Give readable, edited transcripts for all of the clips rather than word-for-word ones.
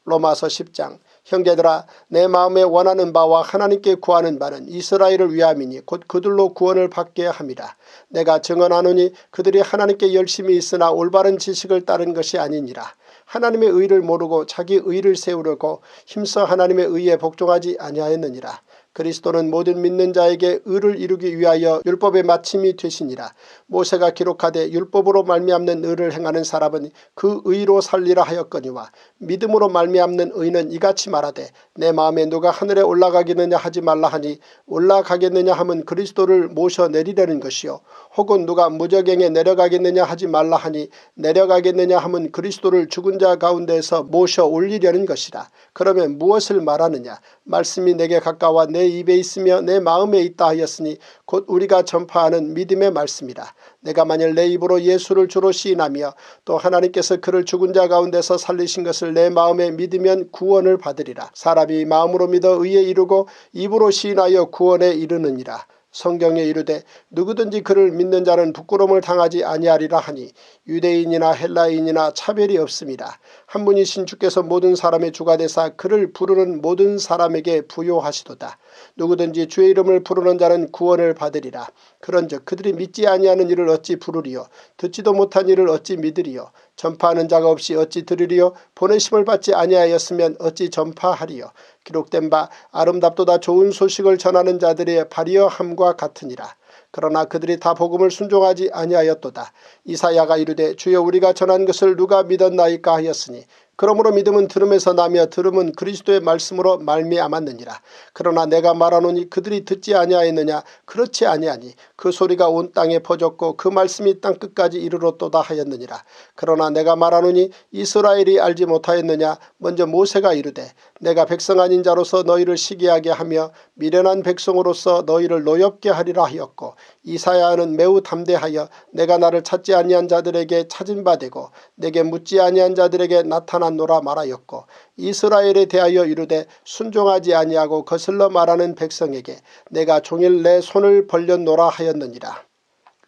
로마서 10장. 형제들아, 내 마음에 원하는 바와 하나님께 구하는 바는 이스라엘을 위함이니 곧 그들로 구원을 받게 함이라. 내가 증언하노니 그들이 하나님께 열심히 있으나 올바른 지식을 따른 것이 아니니라. 하나님의 의를 모르고 자기 의를 세우려고 힘써 하나님의 의에 복종하지 아니하였느니라. 그리스도는 모든 믿는 자에게 의를 이루기 위하여 율법의 마침이 되시니라. 모세가 기록하되 율법으로 말미암는 의를 행하는 사람은 그 의로 살리라 하였거니와 믿음으로 말미암는 의는 이같이 말하되 내 마음에 누가 하늘에 올라가겠느냐 하지 말라 하니 올라가겠느냐 함은 그리스도를 모셔 내리려는 것이요 혹은 누가 무저갱에 내려가겠느냐 하지 말라 하니 내려가겠느냐 함은 그리스도를 죽은 자 가운데에서 모셔 올리려는 것이라. 그러면 무엇을 말하느냐? 말씀이 내게 가까워 내 입에 있으며 내 마음에 있다 하였으니 곧 우리가 전파하는 믿음의 말씀이라. 내가 만일 내 입으로 예수를 주로 시인하며 또 하나님께서 그를 죽은 자 가운데서 살리신 것을 내 마음에 믿으면 구원을 받으리라. 사람이 마음으로 믿어 의에 이르고 입으로 시인하여 구원에 이르느니라. 성경에 이르되 누구든지 그를 믿는 자는 부끄러움을 당하지 아니하리라 하니 유대인이나 헬라인이나 차별이 없습니다. 한 분이신 주께서 모든 사람의 주가 되사 그를 부르는 모든 사람에게 부요하시도다. 누구든지 주의 이름을 부르는 자는 구원을 받으리라. 그런즉 그들이 믿지 아니하는 일을 어찌 부르리요 듣지도 못한 일을 어찌 믿으리요 전파하는 자가 없이 어찌 들으리요 보내심을 받지 아니하였으면 어찌 전파하리요. 기록된 바 아름답도다 좋은 소식을 전하는 자들의 발이여 함과 같으니라. 그러나 그들이 다 복음을 순종하지 아니하였도다. 이사야가 이르되 주여 우리가 전한 것을 누가 믿었나이까 하였으니 그러므로 믿음은 들음에서 나며 들음은 그리스도의 말씀으로 말미암았느니라. 그러나 내가 말하노니 그들이 듣지 아니하였느냐? 그렇지 아니하니 그 소리가 온 땅에 퍼졌고 그 말씀이 땅끝까지 이르렀도다 하였느니라. 그러나 내가 말하노니 이스라엘이 알지 못하였느냐? 먼저 모세가 이르되 내가 백성 아닌 자로서 너희를 시기하게 하며 미련한 백성으로서 너희를 노엽게 하리라 하였고 이사야는 매우 담대하여 내가 나를 찾지 아니한 자들에게 찾은 바 되고 내게 묻지 아니한 자들에게 나타났노라 말하였고 이스라엘에 대하여 이르되 순종하지 아니하고 거슬러 말하는 백성에게 내가 종일 내 손을 벌렸노라 하였느니라.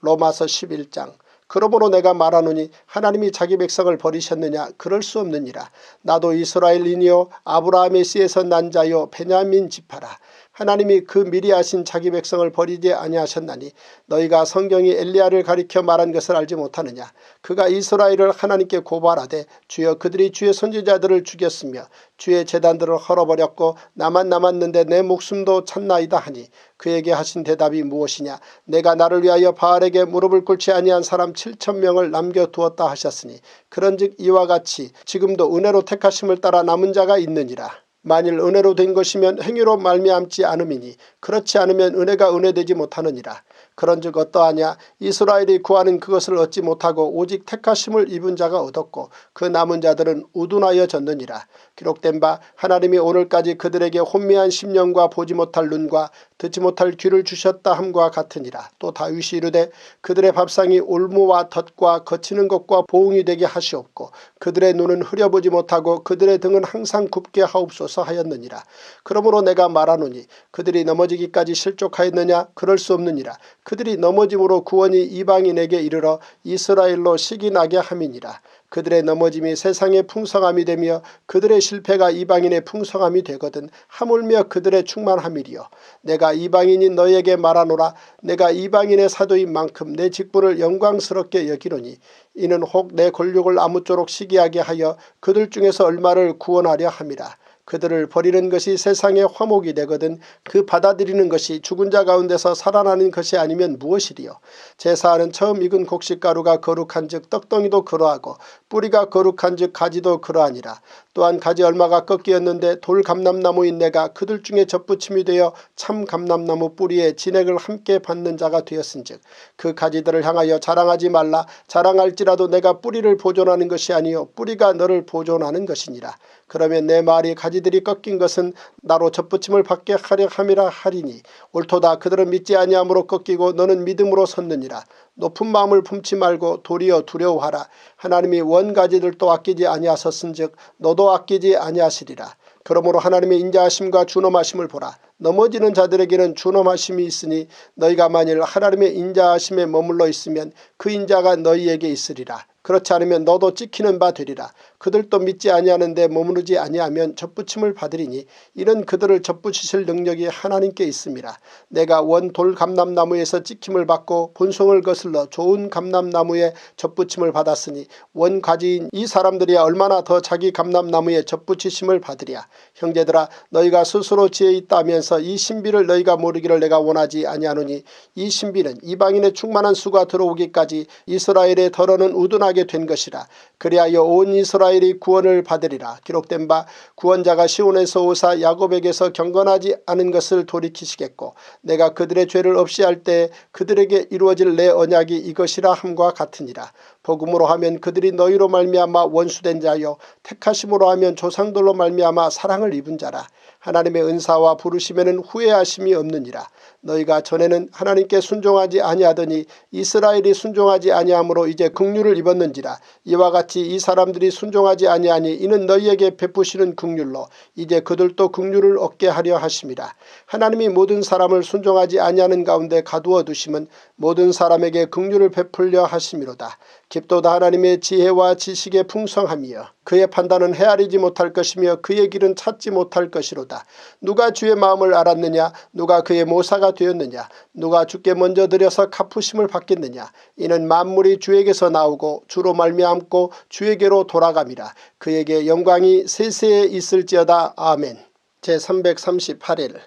로마서 11장. 그러므로 내가 말하노니 하나님이 자기 백성을 버리셨느냐? 그럴 수 없느니라. 나도 이스라엘인이요 아브라함의 씨에서 난 자요 베냐민 지파라. 하나님이 그 미리 아신 자기 백성을 버리지 아니하셨나니 너희가 성경이 엘리야를 가리켜 말한 것을 알지 못하느냐. 그가 이스라엘을 하나님께 고발하되 주여 그들이 주의 선지자들을 죽였으며 주의 제단들을 헐어버렸고 나만 남았는데 내 목숨도 찾나이다 하니 그에게 하신 대답이 무엇이냐. 내가 나를 위하여 바알에게 무릎을 꿇지 아니한 사람 7,000명을 남겨두었다 하셨으니 그런즉 이와 같이 지금도 은혜로 택하심을 따라 남은 자가 있느니라. 만일 은혜로 된 것이면 행위로 말미암지 않음이니 그렇지 않으면 은혜가 은혜되지 못하느니라. 그런즉 어떠하냐. 이스라엘이 구하는 그것을 얻지 못하고 오직 택하심을 입은 자가 얻었고 그 남은 자들은 우둔하여 졌느니라. 기록된 바 하나님이 오늘까지 그들에게 혼미한 심령과 보지 못할 눈과 듣지 못할 귀를 주셨다 함과 같으니라. 또 다윗이 이르되 그들의 밥상이 올무와 덫과 거치는 것과 보응이 되게 하시옵고 그들의 눈은 흐려보지 못하고 그들의 등은 항상 굽게 하옵소서 하였느니라. 그러므로 내가 말하노니 그들이 넘어지기까지 실족하였느냐? 그럴 수 없느니라. 그들이 넘어짐으로 구원이 이방인에게 이르러 이스라엘로 시기 나게 함이니라. 그들의 넘어짐이 세상의 풍성함이 되며 그들의 실패가 이방인의 풍성함이 되거든 하물며 그들의 충만함이리요. 내가 이방인인 너희에게 말하노라. 내가 이방인의 사도인 만큼 내 직분을 영광스럽게 여기노니 이는 혹 내 권력을 아무쪼록 시기하게 하여 그들 중에서 얼마를 구원하려 함이라. 그들을 버리는 것이 세상의 화목이 되거든 그 받아들이는 것이 죽은 자 가운데서 살아나는 것이 아니면 무엇이리요. 제사하는 처음 익은 곡식가루가 거룩한 즉 떡덩이도 그러하고 뿌리가 거룩한 즉 가지도 그러하니라. 또한 가지 얼마가 꺾이었는데 돌 감람나무인 내가 그들 중에 젖붙임이 되어 참 감람나무 뿌리에 진액을 함께 받는 자가 되었은즉 그 가지들을 향하여 자랑하지 말라. 자랑할지라도 내가 뿌리를 보존하는 것이 아니요 뿌리가 너를 보존하는 것이니라. 그러면 내 말이 가지들이 꺾인 것은 나로 젖붙임을 받게 하려 함이라 하리니 옳도다. 그들은 믿지 아니함으로 꺾이고 너는 믿음으로 섰느니라. 높은 마음을 품지 말고 도리어 두려워하라. 하나님이 원가지들도 아끼지 아니하셨은즉 너도 아끼지 아니하시리라. 그러므로 하나님의 인자하심과 준엄하심을 보라. 넘어지는 자들에게는 준엄하심이 있으니 너희가 만일 하나님의 인자하심에 머물러 있으면 그 인자가 너희에게 있으리라. 그렇지 않으면 너도 찍히는 바 되리라. 그들도 믿지 아니하는데 머무르지 아니하면 접붙임을 받으리니 이는 그들을 접붙이실 능력이 하나님께 있습니다. 내가 원 돌 감람나무에서 찍힘을 받고 본송을 거슬러 좋은 감람나무에 접붙임을 받았으니 원 가지인 이 사람들이 얼마나 더 자기 감람나무에 접붙이심을 받으랴. 형제들아, 너희가 스스로 지혜 있다 하면서 이 신비를 너희가 모르기를 내가 원하지 아니하노니 이 신비는 이방인의 충만한 수가 들어오기까지 이스라엘의 덜어는 우둔하게 된 것이라. 그리하여 온 이스라엘이 구원을 받으리라. 기록된 바 구원자가 시온에서 오사 야곱에게서 경건하지 않은 것을 돌이키시겠고 내가 그들의 죄를 없이 할 때 그들에게 이루어질 내 언약이 이것이라 함과 같으니라. 복음으로 하면 그들이 너희로 말미암아 원수된 자요 택하심으로 하면 조상들로 말미암아 사랑을 입은 자라. 하나님의 은사와 부르심에는 후회하심이 없느니라. 너희가 전에는 하나님께 순종하지 아니하더니 이스라엘이 순종하지 아니하므로 이제 긍휼을 입었는지라. 이와 같이 이 사람들이 순종하지 아니하니 이는 너희에게 베푸시는 긍휼로 이제 그들도 긍휼을 얻게 하려 하심이라. 하나님이 모든 사람을 순종하지 아니하는 가운데 가두어 두심은 모든 사람에게 긍휼을 베풀려 하심이로다. 깊도다 하나님의 지혜와 지식의 풍성함이여 그의 판단은 헤아리지 못할 것이며 그의 길은 찾지 못할 것이로다. 누가 주의 마음을 알았느냐? 누가 그의 모사가 되었느냐? 누가 주께 먼저 드려서 갚으심을 받겠느냐? 이는 만물이 주에게서 나오고 주로 말미암고 주에게로 돌아감이라. 그에게 영광이 세세에 있을지어다. 아멘. 제338일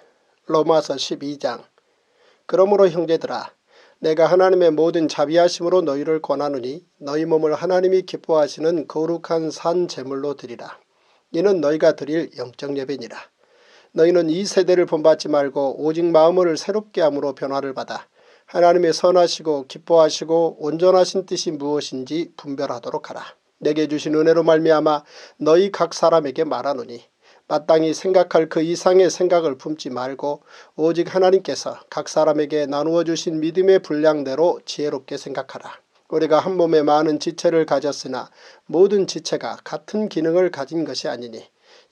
로마서 12장. 그러므로 형제들아, 내가 하나님의 모든 자비하심으로 너희를 권하노니 너희 몸을 하나님이 기뻐하시는 거룩한 산 제물로 드리라. 이는 너희가 드릴 영적 예배니라. 너희는 이 세대를 본받지 말고 오직 마음을 새롭게 함으로 변화를 받아 하나님의 선하시고 기뻐하시고 온전하신 뜻이 무엇인지 분별하도록 하라. 내게 주신 은혜로 말미암아 너희 각 사람에게 말하노니 마땅히 생각할 그 이상의 생각을 품지 말고 오직 하나님께서 각 사람에게 나누어 주신 믿음의 분량대로 지혜롭게 생각하라. 우리가 한 몸에 많은 지체를 가졌으나 모든 지체가 같은 기능을 가진 것이 아니니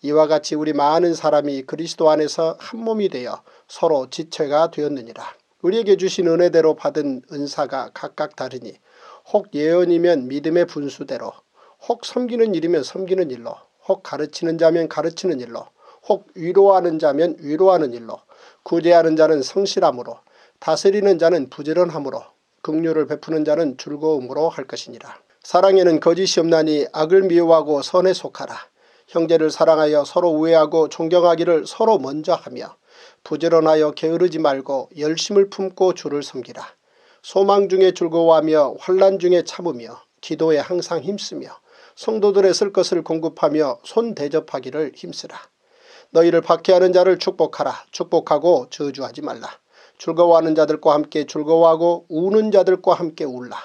이와 같이 우리 많은 사람이 그리스도 안에서 한 몸이 되어 서로 지체가 되었느니라. 우리에게 주신 은혜대로 받은 은사가 각각 다르니 혹 예언이면 믿음의 분수대로, 혹 섬기는 일이면 섬기는 일로, 혹 가르치는 자면 가르치는 일로, 혹 위로하는 자면 위로하는 일로, 구제하는 자는 성실함으로, 다스리는 자는 부지런함으로, 긍휼을 베푸는 자는 즐거움으로 할 것이니라. 사랑에는 거짓이 없나니 악을 미워하고 선에 속하라. 형제를 사랑하여 서로 우애하고 존경하기를 서로 먼저 하며 부지런하여 게으르지 말고 열심을 품고 주를 섬기라. 소망 중에 즐거워하며 환난 중에 참으며 기도에 항상 힘쓰며 성도들의 쓸 것을 공급하며 손 대접하기를 힘쓰라. 너희를 박해하는 자를 축복하라. 축복하고 저주하지 말라. 즐거워하는 자들과 함께 즐거워하고 우는 자들과 함께 울라.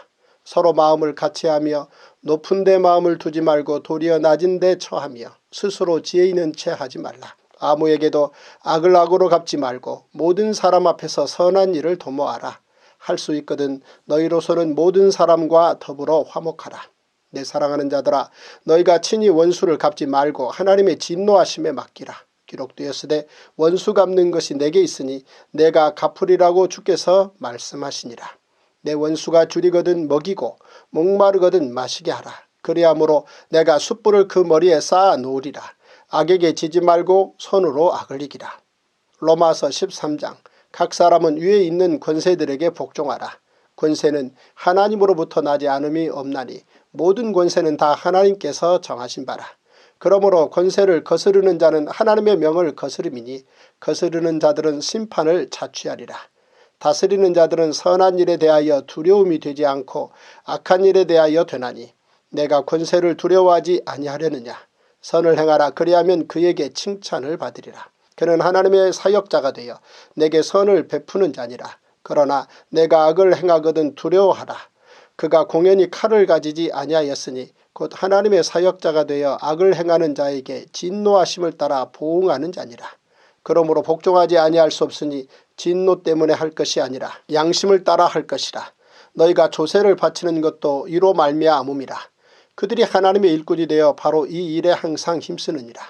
서로 마음을 같이하며 높은 데 마음을 두지 말고 도리어 낮은 데 처하며 스스로 지혜 있는 채 하지 말라. 아무에게도 악을 악으로 갚지 말고 모든 사람 앞에서 선한 일을 도모하라. 할 수 있거든 너희로서는 모든 사람과 더불어 화목하라. 내 사랑하는 자들아, 너희가 친히 원수를 갚지 말고 하나님의 진노하심에 맡기라. 기록되었으되 원수 갚는 것이 내게 있으니 내가 갚으리라고 주께서 말씀하시니라. 내 원수가 줄이거든 먹이고 목마르거든 마시게 하라. 그리함으로 내가 숯불을 그 머리에 쌓아 놓으리라. 악에게 지지 말고 손으로 악을 이기라. 로마서 13장. 각 사람은 위에 있는 권세들에게 복종하라. 권세는 하나님으로부터 나지 않음이 없나니 모든 권세는 다 하나님께서 정하신 바라. 그러므로 권세를 거스르는 자는 하나님의 명을 거스름이니 거스르는 자들은 심판을 자취하리라. 다스리는 자들은 선한 일에 대하여 두려움이 되지 않고 악한 일에 대하여 되나니 내가 권세를 두려워하지 아니하려느냐. 선을 행하라. 그리하면 그에게 칭찬을 받으리라. 그는 하나님의 사역자가 되어 내게 선을 베푸는 자니라. 그러나 내가 악을 행하거든 두려워하라. 그가 공연히 칼을 가지지 아니하였으니 곧 하나님의 사역자가 되어 악을 행하는 자에게 진노하심을 따라 보응하는 자니라. 그러므로 복종하지 아니할 수 없으니 진노 때문에 할 것이 아니라 양심을 따라 할 것이라. 너희가 조세를 바치는 것도 이로 말미암음이라. 그들이 하나님의 일꾼이 되어 바로 이 일에 항상 힘쓰느니라.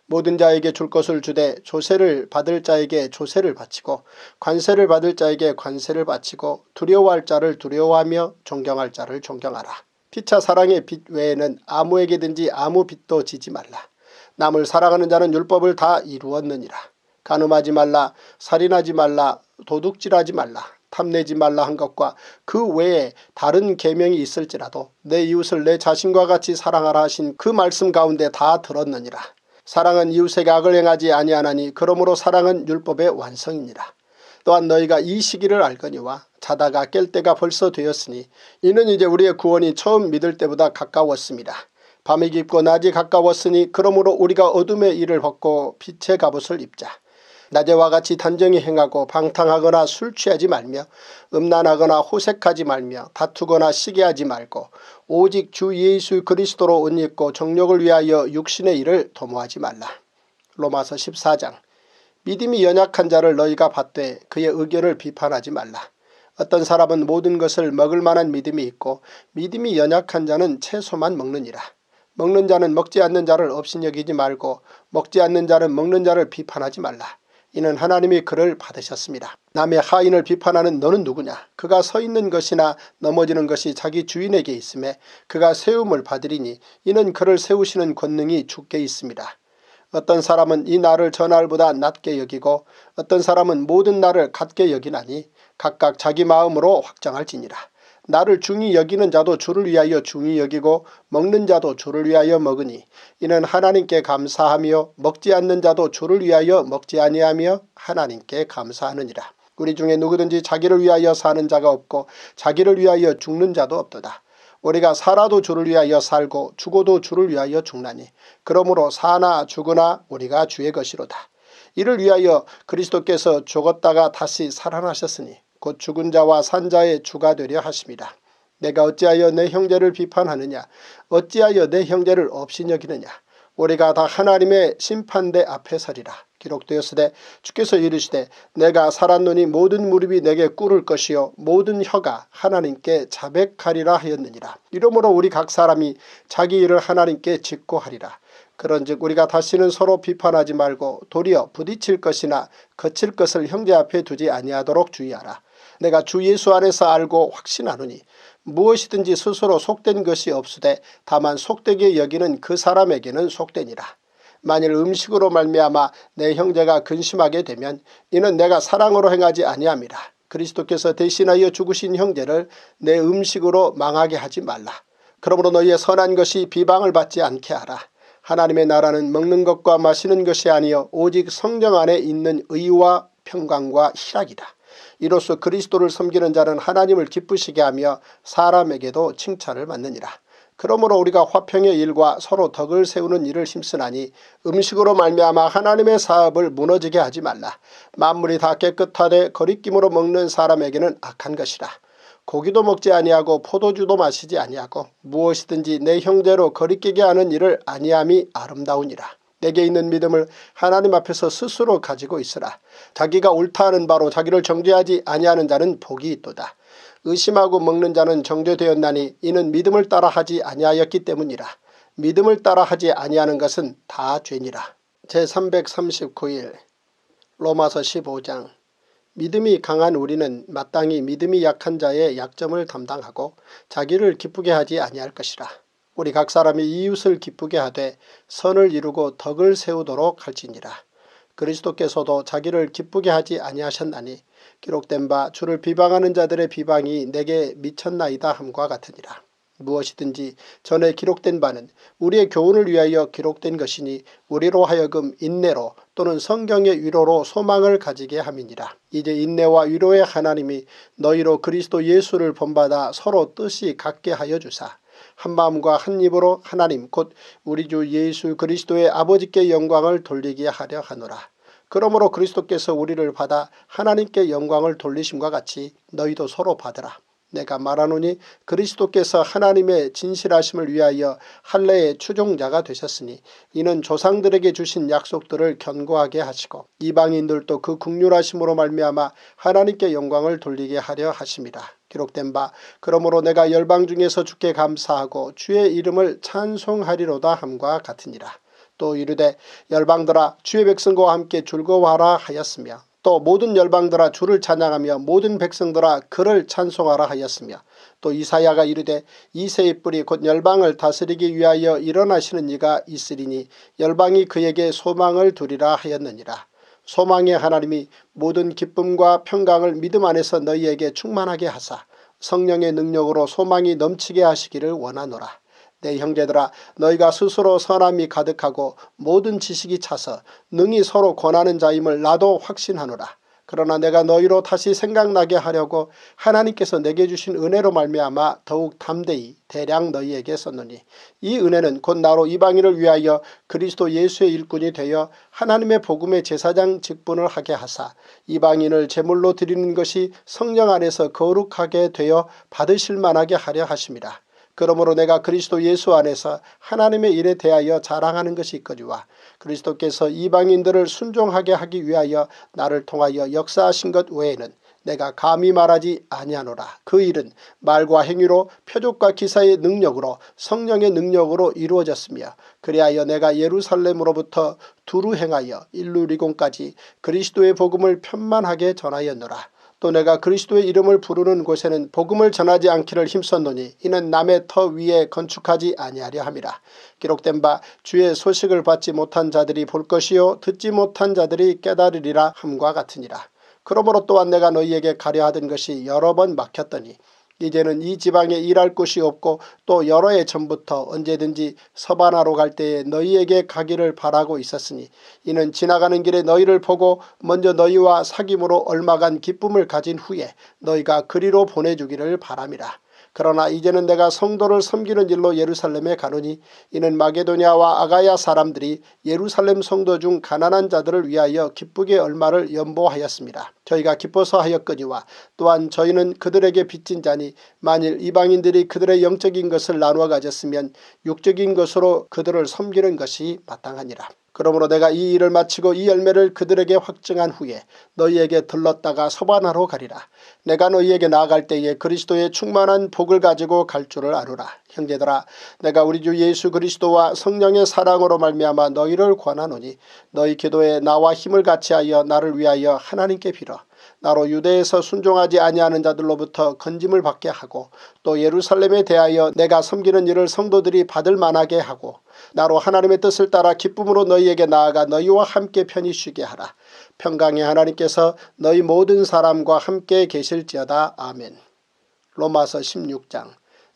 모든 자에게 줄 것을 주되 조세를 받을 자에게 조세를 바치고 관세를 받을 자에게 관세를 바치고 두려워할 자를 두려워하며 존경할 자를 존경하라. 피차 사랑의 빚 외에는 아무에게든지 아무 빚도 지지 말라. 남을 사랑하는 자는 율법을 다 이루었느니라. 간음하지 말라, 살인하지 말라, 도둑질하지 말라, 탐내지 말라 한 것과 그 외에 다른 계명이 있을지라도 내 이웃을 내 자신과 같이 사랑하라 하신 그 말씀 가운데 다 들었느니라. 사랑은 이웃에게 악을 행하지 아니하나니 그러므로 사랑은 율법의 완성이니라. 또한 너희가 이 시기를 알거니와 자다가 깰 때가 벌써 되었으니 이는 이제 우리의 구원이 처음 믿을 때보다 가까웠습니다. 밤이 깊고 낮이 가까웠으니 그러므로 우리가 어둠의 일을 벗고 빛의 갑옷을 입자. 낮에와 같이 단정히 행하고 방탕하거나 술 취하지 말며 음란하거나 호색하지 말며 다투거나 시기하지 말고 오직 주 예수 그리스도로 옷 입고 정욕을 위하여 육신의 일을 도모하지 말라. 로마서 14장. 믿음이 연약한 자를 너희가 받되 그의 의견을 비판하지 말라. 어떤 사람은 모든 것을 먹을 만한 믿음이 있고 믿음이 연약한 자는 채소만 먹느니라. 먹는 자는 먹지 않는 자를 업신여기지 말고 먹지 않는 자는 먹는 자를 비판하지 말라. 이는 하나님이 그를 받으셨습니다. 남의 하인을 비판하는 너는 누구냐? 그가 서 있는 것이나 넘어지는 것이 자기 주인에게 있음에 그가 세움을 받으리니 이는 그를 세우시는 권능이 주께 있습니다. 어떤 사람은 이 날을 저 날보다 낮게 여기고 어떤 사람은 모든 날을 같게 여기나니 각각 자기 마음으로 확정할지니라. 나를 중히 여기는 자도 주를 위하여 중히 여기고 먹는 자도 주를 위하여 먹으니 이는 하나님께 감사하며 먹지 않는 자도 주를 위하여 먹지 아니하며 하나님께 감사하느니라. 우리 중에 누구든지 자기를 위하여 사는 자가 없고 자기를 위하여 죽는 자도 없도다. 우리가 살아도 주를 위하여 살고 죽어도 주를 위하여 죽나니 그러므로 사나 죽으나 우리가 주의 것이로다. 이를 위하여 그리스도께서 죽었다가 다시 살아나셨으니 곧 죽은 자와 산 자의 주가 되려 하심이라. 내가 어찌하여 내 형제를 비판하느냐? 어찌하여 내 형제를 업신여기느냐? 우리가 다 하나님의 심판대 앞에 서리라. 기록되었으되 주께서 이르시되 내가 살았노니 모든 무릎이 내게 꿇을 것이요 모든 혀가 하나님께 자백하리라 하였느니라. 이러므로 우리 각 사람이 자기 일을 하나님께 직고하리라. 그런즉 우리가 다시는 서로 비판하지 말고 도리어 부딪힐 것이나 거칠 것을 형제 앞에 두지 아니하도록 주의하라. 내가 주 예수 안에서 알고 확신하노니 무엇이든지 스스로 속된 것이 없으되 다만 속되게 여기는 그 사람에게는 속되니라. 만일 음식으로 말미암아 내 형제가 근심하게 되면 이는 내가 사랑으로 행하지 아니함이라. 그리스도께서 대신하여 죽으신 형제를 내 음식으로 망하게 하지 말라. 그러므로 너희의 선한 것이 비방을 받지 않게 하라. 하나님의 나라는 먹는 것과 마시는 것이 아니요 오직 성령 안에 있는 의와 평강과 희락이다. 이로써 그리스도를 섬기는 자는 하나님을 기쁘시게 하며 사람에게도 칭찬을 받느니라. 그러므로 우리가 화평의 일과 서로 덕을 세우는 일을 힘쓰나니 음식으로 말미암아 하나님의 사업을 무너지게 하지 말라. 만물이 다 깨끗하되 거리낌으로 먹는 사람에게는 악한 것이라. 고기도 먹지 아니하고 포도주도 마시지 아니하고 무엇이든지 내 형제로 거리끼게 하는 일을 아니함이 아름다우니라. 내게 있는 믿음을 하나님 앞에서 스스로 가지고 있으라. 자기가 옳다 하는 바로 자기를 정죄하지 아니하는 자는 복이 있도다. 의심하고 먹는 자는 정죄되었나니 이는 믿음을 따라 하지 아니하였기 때문이라. 믿음을 따라 하지 아니하는 것은 다 죄니라. 제339일 로마서 15장. 믿음이 강한 우리는 마땅히 믿음이 약한 자의 약점을 담당하고 자기를 기쁘게 하지 아니할 것이라. 우리 각 사람이 이웃을 기쁘게 하되 선을 이루고 덕을 세우도록 할지니라. 그리스도께서도 자기를 기쁘게 하지 아니하셨나니 기록된 바 주를 비방하는 자들의 비방이 내게 미쳤나이다 함과 같으니라. 무엇이든지 전에 기록된 바는 우리의 교훈을 위하여 기록된 것이니 우리로 하여금 인내로 또는 성경의 위로로 소망을 가지게 함이니라. 이제 인내와 위로의 하나님이 너희로 그리스도 예수를 본받아 서로 뜻이 같게 하여 주사 한마음과 한입으로 하나님 곧 우리 주 예수 그리스도의 아버지께 영광을 돌리게 하려 하노라. 그러므로 그리스도께서 우리를 받아 하나님께 영광을 돌리심과 같이 너희도 서로 받으라. 내가 말하노니 그리스도께서 하나님의 진실하심을 위하여 할례의 추종자가 되셨으니 이는 조상들에게 주신 약속들을 견고하게 하시고 이방인들도 그 긍휼하심으로 말미암아 하나님께 영광을 돌리게 하려 하심이라. 기록된 바 그러므로 내가 열방 중에서 주께 감사하고 주의 이름을 찬송하리로다 함과 같으니라. 또 이르되 열방들아 주의 백성과 함께 즐거워하라 하였으며 또 모든 열방들아 주를 찬양하며 모든 백성들아 그를 찬송하라 하였으며 또 이사야가 이르되 이새의 뿔이 곧 열방을 다스리기 위하여 일어나시는 이가 있으리니 열방이 그에게 소망을 두리라 하였느니라. 소망의 하나님이 모든 기쁨과 평강을 믿음 안에서 너희에게 충만하게 하사 성령의 능력으로 소망이 넘치게 하시기를 원하노라. 내 형제들아 너희가 스스로 선함이 가득하고 모든 지식이 차서 능히 서로 권하는 자임을 나도 확신하노라. 그러나 내가 너희로 다시 생각나게 하려고 하나님께서 내게 주신 은혜로 말미암아 더욱 담대히 대량 너희에게 썼노니 이 은혜는 곧 나로 이방인을 위하여 그리스도 예수의 일꾼이 되어 하나님의 복음의 제사장 직분을 하게 하사 이방인을 제물로 드리는 것이 성령 안에서 거룩하게 되어 받으실 만하게 하려 하심이라. 그러므로 내가 그리스도 예수 안에서 하나님의 일에 대하여 자랑하는 것이 있거니와 그리스도께서 이방인들을 순종하게 하기 위하여 나를 통하여 역사하신 것 외에는 내가 감히 말하지 아니하노라. 그 일은 말과 행위로 표적과 기사의 능력으로 성령의 능력으로 이루어졌으며 그리하여 내가 예루살렘으로부터 두루 행하여 일루리곤까지 그리스도의 복음을 편만하게 전하였노라. 또 내가 그리스도의 이름을 부르는 곳에는 복음을 전하지 않기를 힘썼노니 이는 남의 터 위에 건축하지 아니하려 함이라. 기록된 바 주의 소식을 받지 못한 자들이 볼 것이요 듣지 못한 자들이 깨달으리라 함과 같으니라. 그러므로 또한 내가 너희에게 가려 하던 것이 여러 번 막혔더니 이제는 이 지방에 일할 곳이 없고 또 여러 해 전부터 언제든지 서바나로 갈 때에 너희에게 가기를 바라고 있었으니 이는 지나가는 길에 너희를 보고 먼저 너희와 사귐으로 얼마간 기쁨을 가진 후에 너희가 그리로 보내주기를 바람이라. 그러나 이제는 내가 성도를 섬기는 일로 예루살렘에 가노니 이는 마게도냐와 아가야 사람들이 예루살렘 성도 중 가난한 자들을 위하여 기쁘게 얼마를 연보하였습니다. 저희가 기뻐서 하였거니와 또한 저희는 그들에게 빚진 자니 만일 이방인들이 그들의 영적인 것을 나누어 가졌으면 육적인 것으로 그들을 섬기는 것이 마땅하니라. 그러므로 내가 이 일을 마치고 이 열매를 그들에게 확증한 후에 너희에게 들렀다가 서바나로 가리라. 내가 너희에게 나아갈 때에 그리스도의 충만한 복을 가지고 갈 줄을 아노라. 형제들아 내가 우리 주 예수 그리스도와 성령의 사랑으로 말미암아 너희를 권하노니 너희 기도에 나와 힘을 같이하여 나를 위하여 하나님께 빌어 나로 유대에서 순종하지 아니하는 자들로부터 건짐을 받게 하고 또 예루살렘에 대하여 내가 섬기는 일을 성도들이 받을 만하게 하고 나로 하나님의 뜻을 따라 기쁨으로 너희에게 나아가 너희와 함께 편히 쉬게 하라. 평강의 하나님께서 너희 모든 사람과 함께 계실지어다. 아멘. 로마서 16장.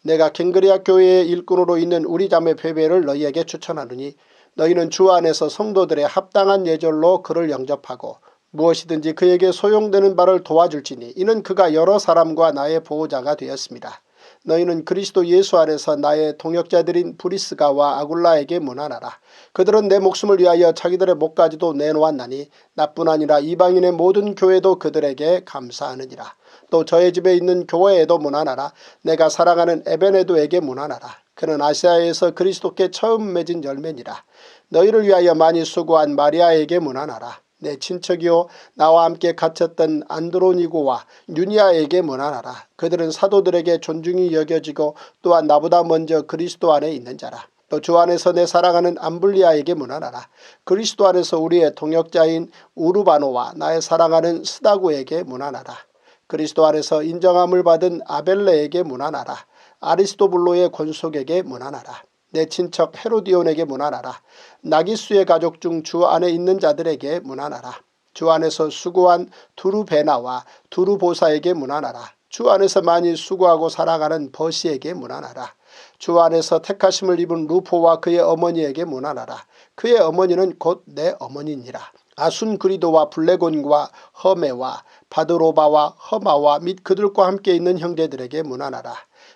내가 갱그레아 교회의 일꾼으로 있는 우리 자매 베베를 너희에게 추천하노니 너희는 주 안에서 성도들의 합당한 예절로 그를 영접하고 무엇이든지 그에게 소용되는 바를 도와줄지니 이는 그가 여러 사람과 나의 보호자가 되었습니다. 너희는 그리스도 예수 안에서 나의 동역자들인 브리스가와 아굴라에게 문안하라. 그들은 내 목숨을 위하여 자기들의 목까지도 내놓았나니 나뿐 아니라 이방인의 모든 교회도 그들에게 감사하느니라. 또 저의 집에 있는 교회에도 문안하라. 내가 사랑하는 에베네도에게 문안하라. 그는 아시아에서 그리스도께 처음 맺은 열매니라. 너희를 위하여 많이 수고한 마리아에게 문안하라. 내 친척이요 나와 함께 갇혔던 안드로니고와 유니아에게 문안하라. 그들은 사도들에게 존중이 여겨지고 또한 나보다 먼저 그리스도 안에 있는 자라. 또 주 안에서 내 사랑하는 암블리아에게 문안하라. 그리스도 안에서 우리의 동역자인 우르바노와 나의 사랑하는 스다구에게 문안하라. 그리스도 안에서 인정함을 받은 아벨레에게 문안하라. 아리스토블로의 권속에게 문안하라. 내 친척 헤로디온에게 문안하라. 나기수의 가족 중 주 안에 있는 자들에게 문안하라. 주 안에서 수고한 두루베나와 두루보사에게 문안하라. 주 안에서 많이 수고하고 살아가는 버시에게 문안하라. 주 안에서 택하심을 입은 루포와 그의 어머니에게 문안하라. 그의 어머니는 곧 내 어머니니라. 아순그리도와 블레곤과 허메와 바드로바와 허마와 및 그들과 함께 있는 형제들에게 문안하라.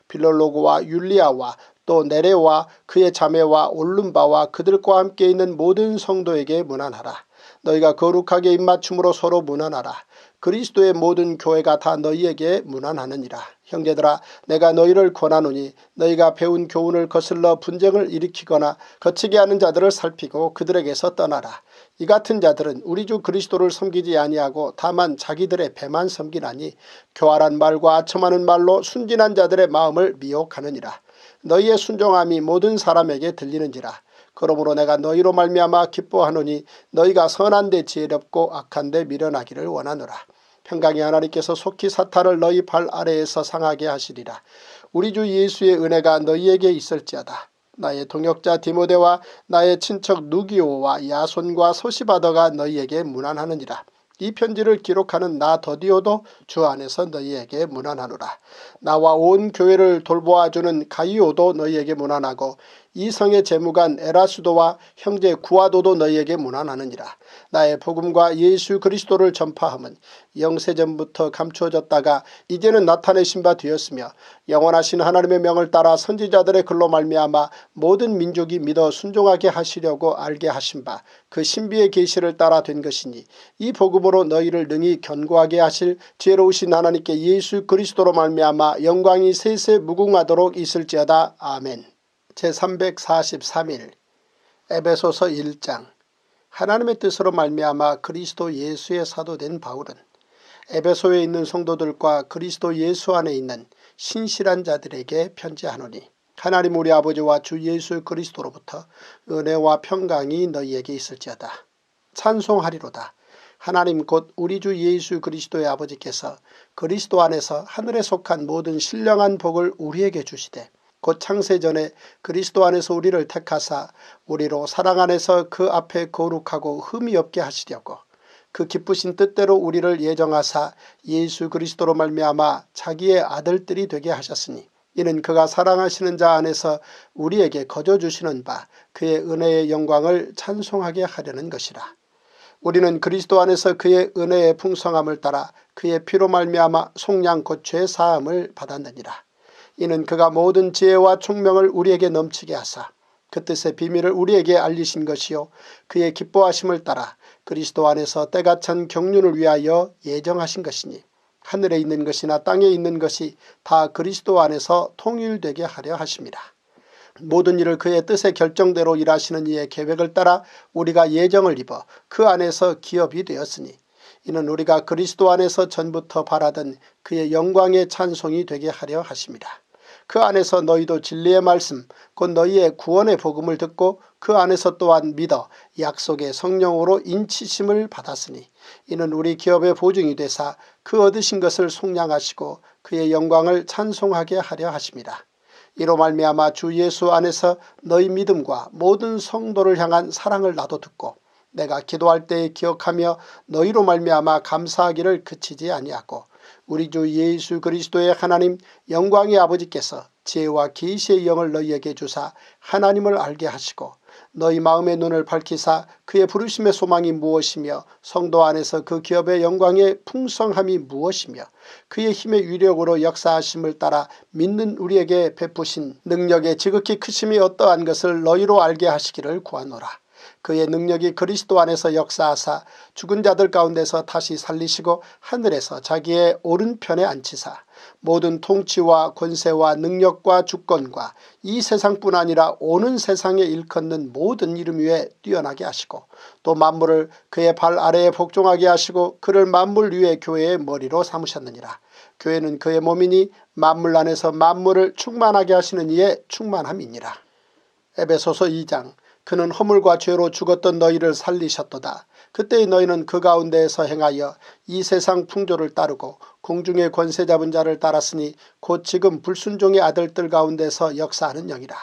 빌롤로고와 율리아와 또 네레와 그의 자매와 올름바와 그들과 함께 있는 모든 성도에게 문안하라. 너희가 거룩하게 입맞춤으로 서로 문안하라. 그리스도의 모든 교회가 다 너희에게 문안하느니라. 형제들아 내가 너희를 권하노니 너희가 배운 교훈을 거슬러 분쟁을 일으키거나 거치게 하는 자들을 살피고 그들에게서 떠나라. 이 같은 자들은 우리 주 그리스도를 섬기지 아니하고 다만 자기들의 배만 섬기나니 교활한 말과 아첨하는 말로 순진한 자들의 마음을 미혹하느니라. 너희의 순종함이 모든 사람에게 들리는지라. 그러므로 내가 너희로 말미암아 기뻐하노니 너희가 선한 데 지혜롭고 악한 데 미련하기를 원하노라. 평강의 하나님께서 속히 사탄을 너희 발 아래에서 상하게 하시리라. 우리 주 예수의 은혜가 너희에게 있을지어다. 나의 동역자 디모데와 나의 친척 누기오와 야손과 소시바더가 너희에게 문안하느니라. 이 편지를 기록하는 나 더디오도 주 안에서 너희에게 문안하노라. 나와 온 교회를 돌보아주는 가이오도 너희에게 문안하고 이 성의 재무관 에라수도와 형제 구아도도 너희에게 문안하느니라. 나의 복음과 예수 그리스도를 전파함은 영세전부터 감추어졌다가 이제는 나타내신 바 되었으며 영원하신 하나님의 명을 따라 선지자들의 글로 말미암아 모든 민족이 믿어 순종하게 하시려고 알게 하신 바 그 신비의 계시를 따라 된 것이니 이 복음으로 너희를 능히 견고하게 하실 지혜로우신 하나님께 예수 그리스도로 말미암아 영광이 세세 무궁하도록 있을지어다. 아멘. 제343일 에베소서 1장. 하나님의 뜻으로 말미암아 그리스도 예수의 사도된 바울은 에베소에 있는 성도들과 그리스도 예수 안에 있는 신실한 자들에게 편지하노니 하나님 우리 아버지와 주 예수 그리스도로부터 은혜와 평강이 너희에게 있을지어다. 찬송하리로다. 하나님 곧 우리 주 예수 그리스도의 아버지께서 그리스도 안에서 하늘에 속한 모든 신령한 복을 우리에게 주시되 곧 창세전에 그리스도 안에서 우리를 택하사 우리로 사랑 안에서 그 앞에 거룩하고 흠이 없게 하시려고 그 기쁘신 뜻대로 우리를 예정하사 예수 그리스도로 말미암아 자기의 아들들이 되게 하셨으니 이는 그가 사랑하시는 자 안에서 우리에게 거저 주시는 바 그의 은혜의 영광을 찬송하게 하려는 것이라. 우리는 그리스도 안에서 그의 은혜의 풍성함을 따라 그의 피로 말미암아 속량 고초의 사함을 받았느니라. 이는 그가 모든 지혜와 총명을 우리에게 넘치게 하사 그 뜻의 비밀을 우리에게 알리신 것이요 그의 기뻐하심을 따라 그리스도 안에서 때가 찬 경륜을 위하여 예정하신 것이니 하늘에 있는 것이나 땅에 있는 것이 다 그리스도 안에서 통일되게 하려 하심이라. 모든 일을 그의 뜻의 결정대로 일하시는 이의 계획을 따라 우리가 예정을 입어 그 안에서 기업이 되었으니 이는 우리가 그리스도 안에서 전부터 바라던 그의 영광의 찬송이 되게 하려 하심이라. 그 안에서 너희도 진리의 말씀 곧 너희의 구원의 복음을 듣고 그 안에서 또한 믿어 약속의 성령으로 인치심을 받았으니 이는 우리 기업의 보증이 되사 그 얻으신 것을 속량하시고 그의 영광을 찬송하게 하려 하심이라. 이로 말미암아 주 예수 안에서 너희 믿음과 모든 성도를 향한 사랑을 나도 듣고 내가 기도할 때에 기억하며 너희로 말미암아 감사하기를 그치지 아니하고 우리 주 예수 그리스도의 하나님 영광의 아버지께서 지혜와 계시의 영을 너희에게 주사 하나님을 알게 하시고 너희 마음의 눈을 밝히사 그의 부르심의 소망이 무엇이며 성도 안에서 그 기업의 영광의 풍성함이 무엇이며 그의 힘의 위력으로 역사하심을 따라 믿는 우리에게 베푸신 능력의 지극히 크심이 어떠한 것을 너희로 알게 하시기를 구하노라. 그의 능력이 그리스도 안에서 역사하사 죽은 자들 가운데서 다시 살리시고 하늘에서 자기의 오른편에 앉히사 모든 통치와 권세와 능력과 주권과 이 세상뿐 아니라 오는 세상에 일컫는 모든 이름 위에 뛰어나게 하시고 또 만물을 그의 발 아래에 복종하게 하시고 그를 만물 위의 교회의 머리로 삼으셨느니라. 교회는 그의 몸이니 만물 안에서 만물을 충만하게 하시는 이의 충만함이니라. 에베소서 2장. 그는 허물과 죄로 죽었던 너희를 살리셨도다. 그때의 너희는 그 가운데에서 행하여 이 세상 풍조를 따르고 공중의 권세 잡은 자를 따랐으니 곧 지금 불순종의 아들들 가운데서 역사하는 영이라.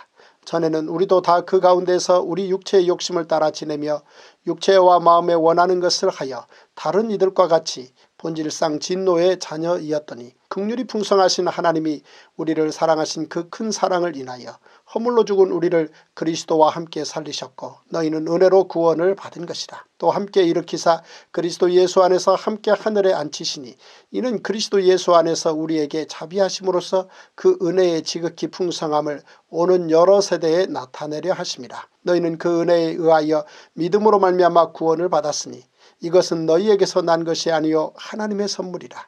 전에는 우리도 다 그 가운데서 우리 육체의 욕심을 따라 지내며 육체와 마음에 원하는 것을 하여 다른 이들과 같이 본질상 진노의 자녀이었더니 긍휼이 풍성하신 하나님이 우리를 사랑하신 그 큰 사랑을 인하여 허물로 죽은 우리를 그리스도와 함께 살리셨고 너희는 은혜로 구원을 받은 것이라. 또 함께 일으키사 그리스도 예수 안에서 함께 하늘에 앉히시니 이는 그리스도 예수 안에서 우리에게 자비하심으로써 그 은혜의 지극히 풍성함을 오는 여러 세대에 나타내려 하심이라. 너희는 그 은혜에 의하여 믿음으로 말미암아 구원을 받았으니 이것은 너희에게서 난 것이 아니요 하나님의 선물이라.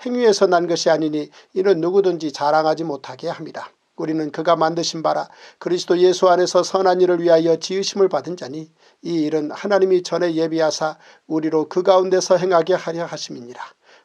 행위에서 난 것이 아니니 이는 누구든지 자랑하지 못하게 함이라. 우리는 그가 만드신 바라 그리스도 예수 안에서 선한 일을 위하여 지으심을 받은 자니 이 일은 하나님이 전에 예비하사 우리로 그 가운데서 행하게 하려 하심이니라.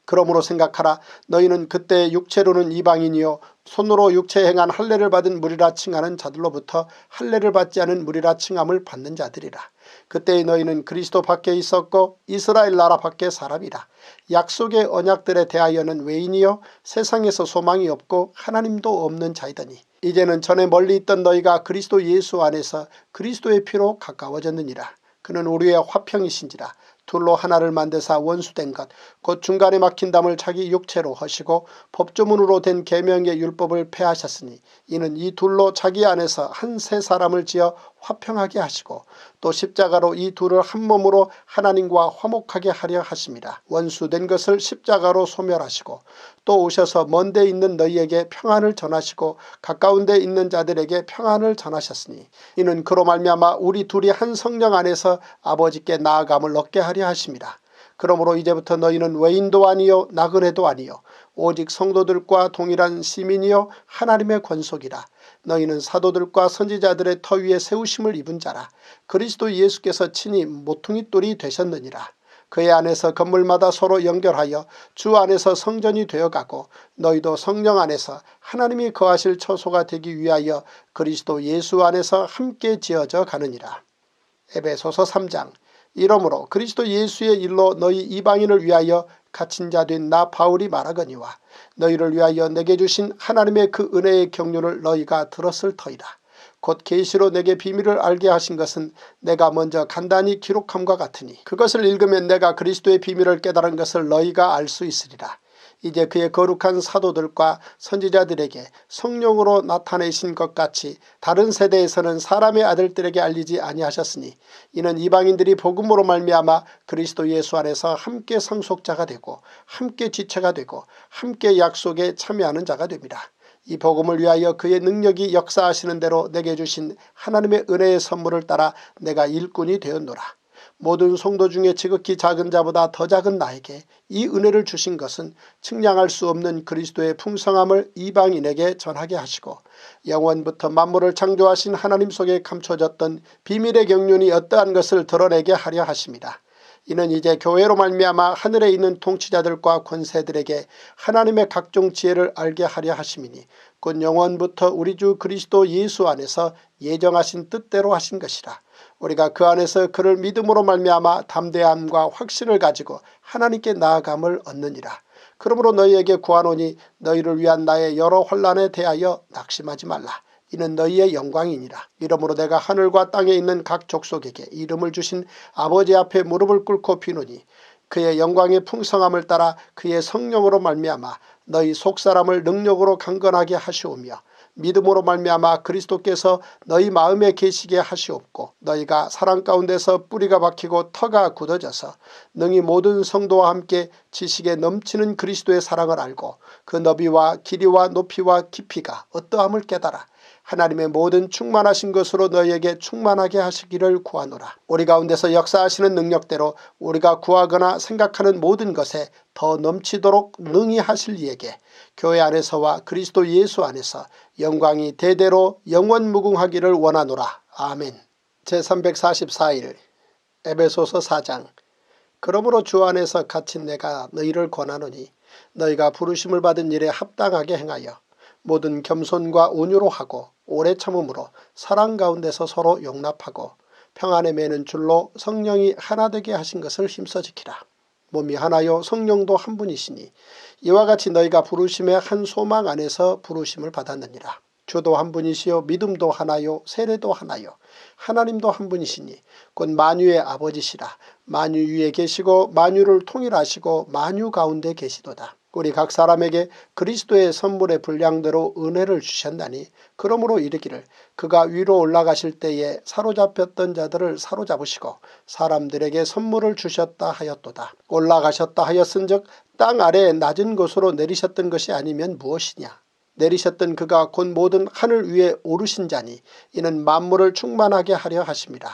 그러므로 생각하라. 너희는 그때 육체로는 이방인이요 손으로 육체 행한 할례를 받은 무리라 칭하는 자들로부터 할례를 받지 않은 무리라 칭함을 받는 자들이라. 그때의 너희는 그리스도 밖에 있었고 이스라엘 나라 밖에 사람이라. 약속의 언약들에 대하여는 외인이요 세상에서 소망이 없고 하나님도 없는 자이더니 이제는 전에 멀리 있던 너희가 그리스도 예수 안에서 그리스도의 피로 가까워졌느니라. 그는 우리의 화평이신지라. 둘로 하나를 만드사 원수된 것 곧 중간에 막힌 담을 자기 육체로 하시고 법조문으로 된 계명의 율법을 폐하셨으니 이는 이 둘로 자기 안에서 한 새 사람을 지어 화평하게 하시고 또 십자가로 이 둘을 한 몸으로 하나님과 화목하게 하려 하심이라. 원수된 것을 십자가로 소멸하시고 또 오셔서 먼 데 있는 너희에게 평안을 전하시고 가까운 데 있는 자들에게 평안을 전하셨으니 이는 그로 말미암아 우리 둘이 한 성령 안에서 아버지께 나아감을 얻게 하려 하심이라. 그러므로 이제부터 너희는 외인도 아니요 나그네도 아니요 오직 성도들과 동일한 시민이요 하나님의 권속이라. 너희는 사도들과 선지자들의 터 위에 세우심을 입은 자라. 그리스도 예수께서 친히 모퉁이 돌이 되셨느니라. 그의 안에서 건물마다 서로 연결하여 주 안에서 성전이 되어가고 너희도 성령 안에서 하나님이 거하실 처소가 되기 위하여 그리스도 예수 안에서 함께 지어져 가느니라. 에베소서 3장. 이러므로 그리스도 예수의 일로 너희 이방인을 위하여 갇힌 자 된 나 바울이 말하거니와 너희를 위하여 내게 주신 하나님의 그 은혜의 경륜을 너희가 들었을 터이라. 곧 계시로 내게 비밀을 알게 하신 것은 내가 먼저 간단히 기록함과 같으니 그것을 읽으면 내가 그리스도의 비밀을 깨달은 것을 너희가 알 수 있으리라. 이제 그의 거룩한 사도들과 선지자들에게 성령으로 나타내신 것 같이 다른 세대에서는 사람의 아들들에게 알리지 아니하셨으니 이는 이방인들이 복음으로 말미암아 그리스도 예수 안에서 함께 상속자가 되고 함께 지체가 되고 함께 약속에 참여하는 자가 됩니다. 이 복음을 위하여 그의 능력이 역사하시는 대로 내게 주신 하나님의 은혜의 선물을 따라 내가 일꾼이 되었노라. 모든 성도 중에 지극히 작은 자보다 더 작은 나에게 이 은혜를 주신 것은 측량할 수 없는 그리스도의 풍성함을 이방인에게 전하게 하시고 영원부터 만물을 창조하신 하나님 속에 감춰졌던 비밀의 경륜이 어떠한 것을 드러내게 하려 하십니다. 이는 이제 교회로 말미암아 하늘에 있는 통치자들과 권세들에게 하나님의 각종 지혜를 알게 하려 하심이니 곧 영원부터 우리 주 그리스도 예수 안에서 예정하신 뜻대로 하신 것이라. 우리가 그 안에서 그를 믿음으로 말미암아 담대함과 확신을 가지고 하나님께 나아감을 얻느니라. 그러므로 너희에게 구하노니 너희를 위한 나의 여러 환난에 대하여 낙심하지 말라. 이는 너희의 영광이니라. 이러므로 내가 하늘과 땅에 있는 각 족속에게 이름을 주신 아버지 앞에 무릎을 꿇고 비노니 그의 영광의 풍성함을 따라 그의 성령으로 말미암아 너희 속사람을 능력으로 강건하게 하시오며 믿음으로 말미암아 그리스도께서 너희 마음에 계시게 하시옵고 너희가 사랑 가운데서 뿌리가 박히고 터가 굳어져서 능히 모든 성도와 함께 지식에 넘치는 그리스도의 사랑을 알고 그 너비와 길이와 높이와 깊이가 어떠함을 깨달아 하나님의 모든 충만하신 것으로 너희에게 충만하게 하시기를 구하노라. 우리 가운데서 역사하시는 능력대로 우리가 구하거나 생각하는 모든 것에 더 넘치도록 능히 하실 이에게 교회 안에서와 그리스도 예수 안에서 영광이 대대로 영원무궁하기를 원하노라. 아멘. 제344일 에베소서 4장. 그러므로 주 안에서 갇힌 내가 너희를 권하노니 너희가 부르심을 받은 일에 합당하게 행하여 모든 겸손과 온유로 하고 오래 참음으로 사랑 가운데서 서로 용납하고 평안에 매는 줄로 성령이 하나 되게 하신 것을 힘써 지키라. 몸이 하나요 성령도 한 분이시니 이와 같이 너희가 부르심의 한 소망 안에서 부르심을 받았느니라. 주도 한 분이시요 믿음도 하나요 세례도 하나요 하나님도 한 분이시니 곧 만유의 아버지시라. 만유 위에 계시고 만유를 통일하시고 만유 가운데 계시도다. 우리 각 사람에게 그리스도의 선물의 분량대로 은혜를 주셨나니 그러므로 이르기를 그가 위로 올라가실 때에 사로잡혔던 자들을 사로잡으시고 사람들에게 선물을 주셨다 하였도다. 올라가셨다 하였은즉 땅 아래 낮은 곳으로 내리셨던 것이 아니면 무엇이냐. 내리셨던 그가 곧 모든 하늘 위에 오르신 자니 이는 만물을 충만하게 하려 하심이라.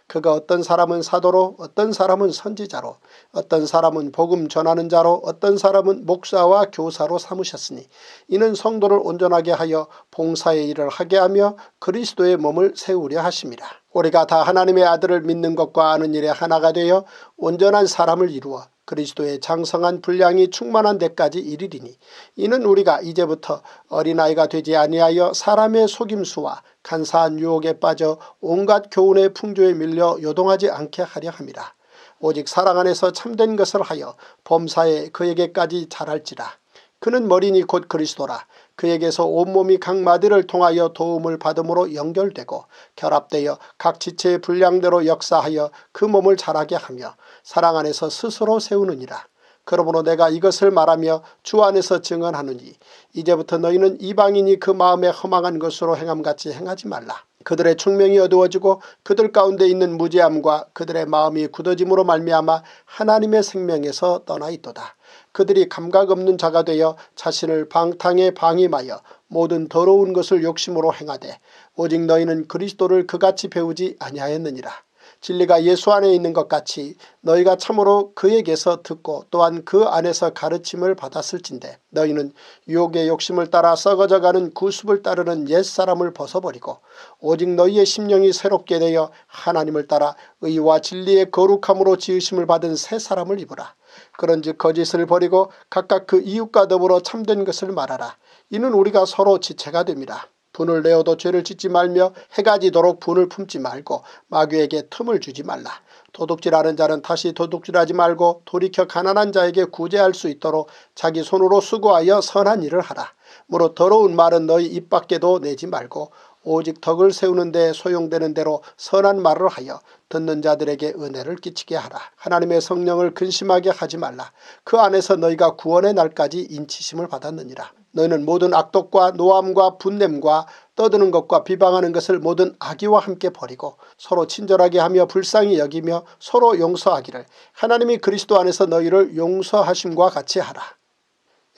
그가 어떤 사람은 사도로 어떤 사람은 선지자로 어떤 사람은 복음 전하는 자로 어떤 사람은 목사와 교사로 삼으셨으니 이는 성도를 온전하게 하여 봉사의 일을 하게 하며 그리스도의 몸을 세우려 하심이라. 우리가 다 하나님의 아들을 믿는 것과 아는 일에 하나가 되어 온전한 사람을 이루어 그리스도의 장성한 분량이 충만한 데까지 이르리니 이는 우리가 이제부터 어린아이가 되지 아니하여 사람의 속임수와 간사한 유혹에 빠져 온갖 교훈의 풍조에 밀려 요동하지 않게 하려 함이라. 오직 사랑 안에서 참된 것을 하여 범사에 그에게까지 자랄지라. 그는 머리니 곧 그리스도라. 그에게서 온몸이 각 마디를 통하여 도움을 받음으로 연결되고 결합되어 각 지체의 분량대로 역사하여 그 몸을 자라게 하며 사랑 안에서 스스로 세우느니라. 그러므로 내가 이것을 말하며 주 안에서 증언하노니 이제부터 너희는 이방인이 그 마음에 허망한 것으로 행함같이 행하지 말라. 그들의 충명이 어두워지고 그들 가운데 있는 무지함과 그들의 마음이 굳어짐으로 말미암아 하나님의 생명에서 떠나 있도다. 그들이 감각 없는 자가 되어 자신을 방탕에 방임하여 모든 더러운 것을 욕심으로 행하되 오직 너희는 그리스도를 그같이 배우지 아니하였느니라. 진리가 예수 안에 있는 것 같이 너희가 참으로 그에게서 듣고 또한 그 안에서 가르침을 받았을진데 너희는 유혹의 욕심을 따라 썩어져가는 구습을 따르는 옛사람을 벗어버리고 오직 너희의 심령이 새롭게 되어 하나님을 따라 의와 진리의 거룩함으로 지으심을 받은 새 사람을 입으라. 그런즉 거짓을 버리고 각각 그 이웃과 더불어 참된 것을 말하라. 이는 우리가 서로 지체가 됨이라. 분을 내어도 죄를 짓지 말며 해가 지도록 분을 품지 말고 마귀에게 틈을 주지 말라. 도둑질하는 자는 다시 도둑질하지 말고 돌이켜 가난한 자에게 구제할 수 있도록 자기 손으로 수고하여 선한 일을 하라. 무릇 더러운 말은 너희 입 밖에도 내지 말고 오직 덕을 세우는 데 소용되는 대로 선한 말을 하여 듣는 자들에게 은혜를 끼치게 하라. 하나님의 성령을 근심하게 하지 말라. 그 안에서 너희가 구원의 날까지 인치심을 받았느니라. 너희는 모든 악독과 노함과 분냄과 떠드는 것과 비방하는 것을 모든 악의와 함께 버리고 서로 친절하게 하며 불쌍히 여기며 서로 용서하기를 하나님이 그리스도 안에서 너희를 용서하심과 같이 하라.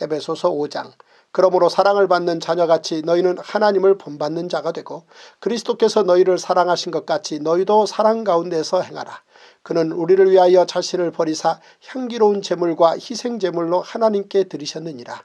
에베소서 5장. 그러므로 사랑을 받는 자녀같이 너희는 하나님을 본받는 자가 되고 그리스도께서 너희를 사랑하신 것 같이 너희도 사랑 가운데서 행하라. 그는 우리를 위하여 자신을 버리사 향기로운 제물과 희생제물로 하나님께 드리셨느니라.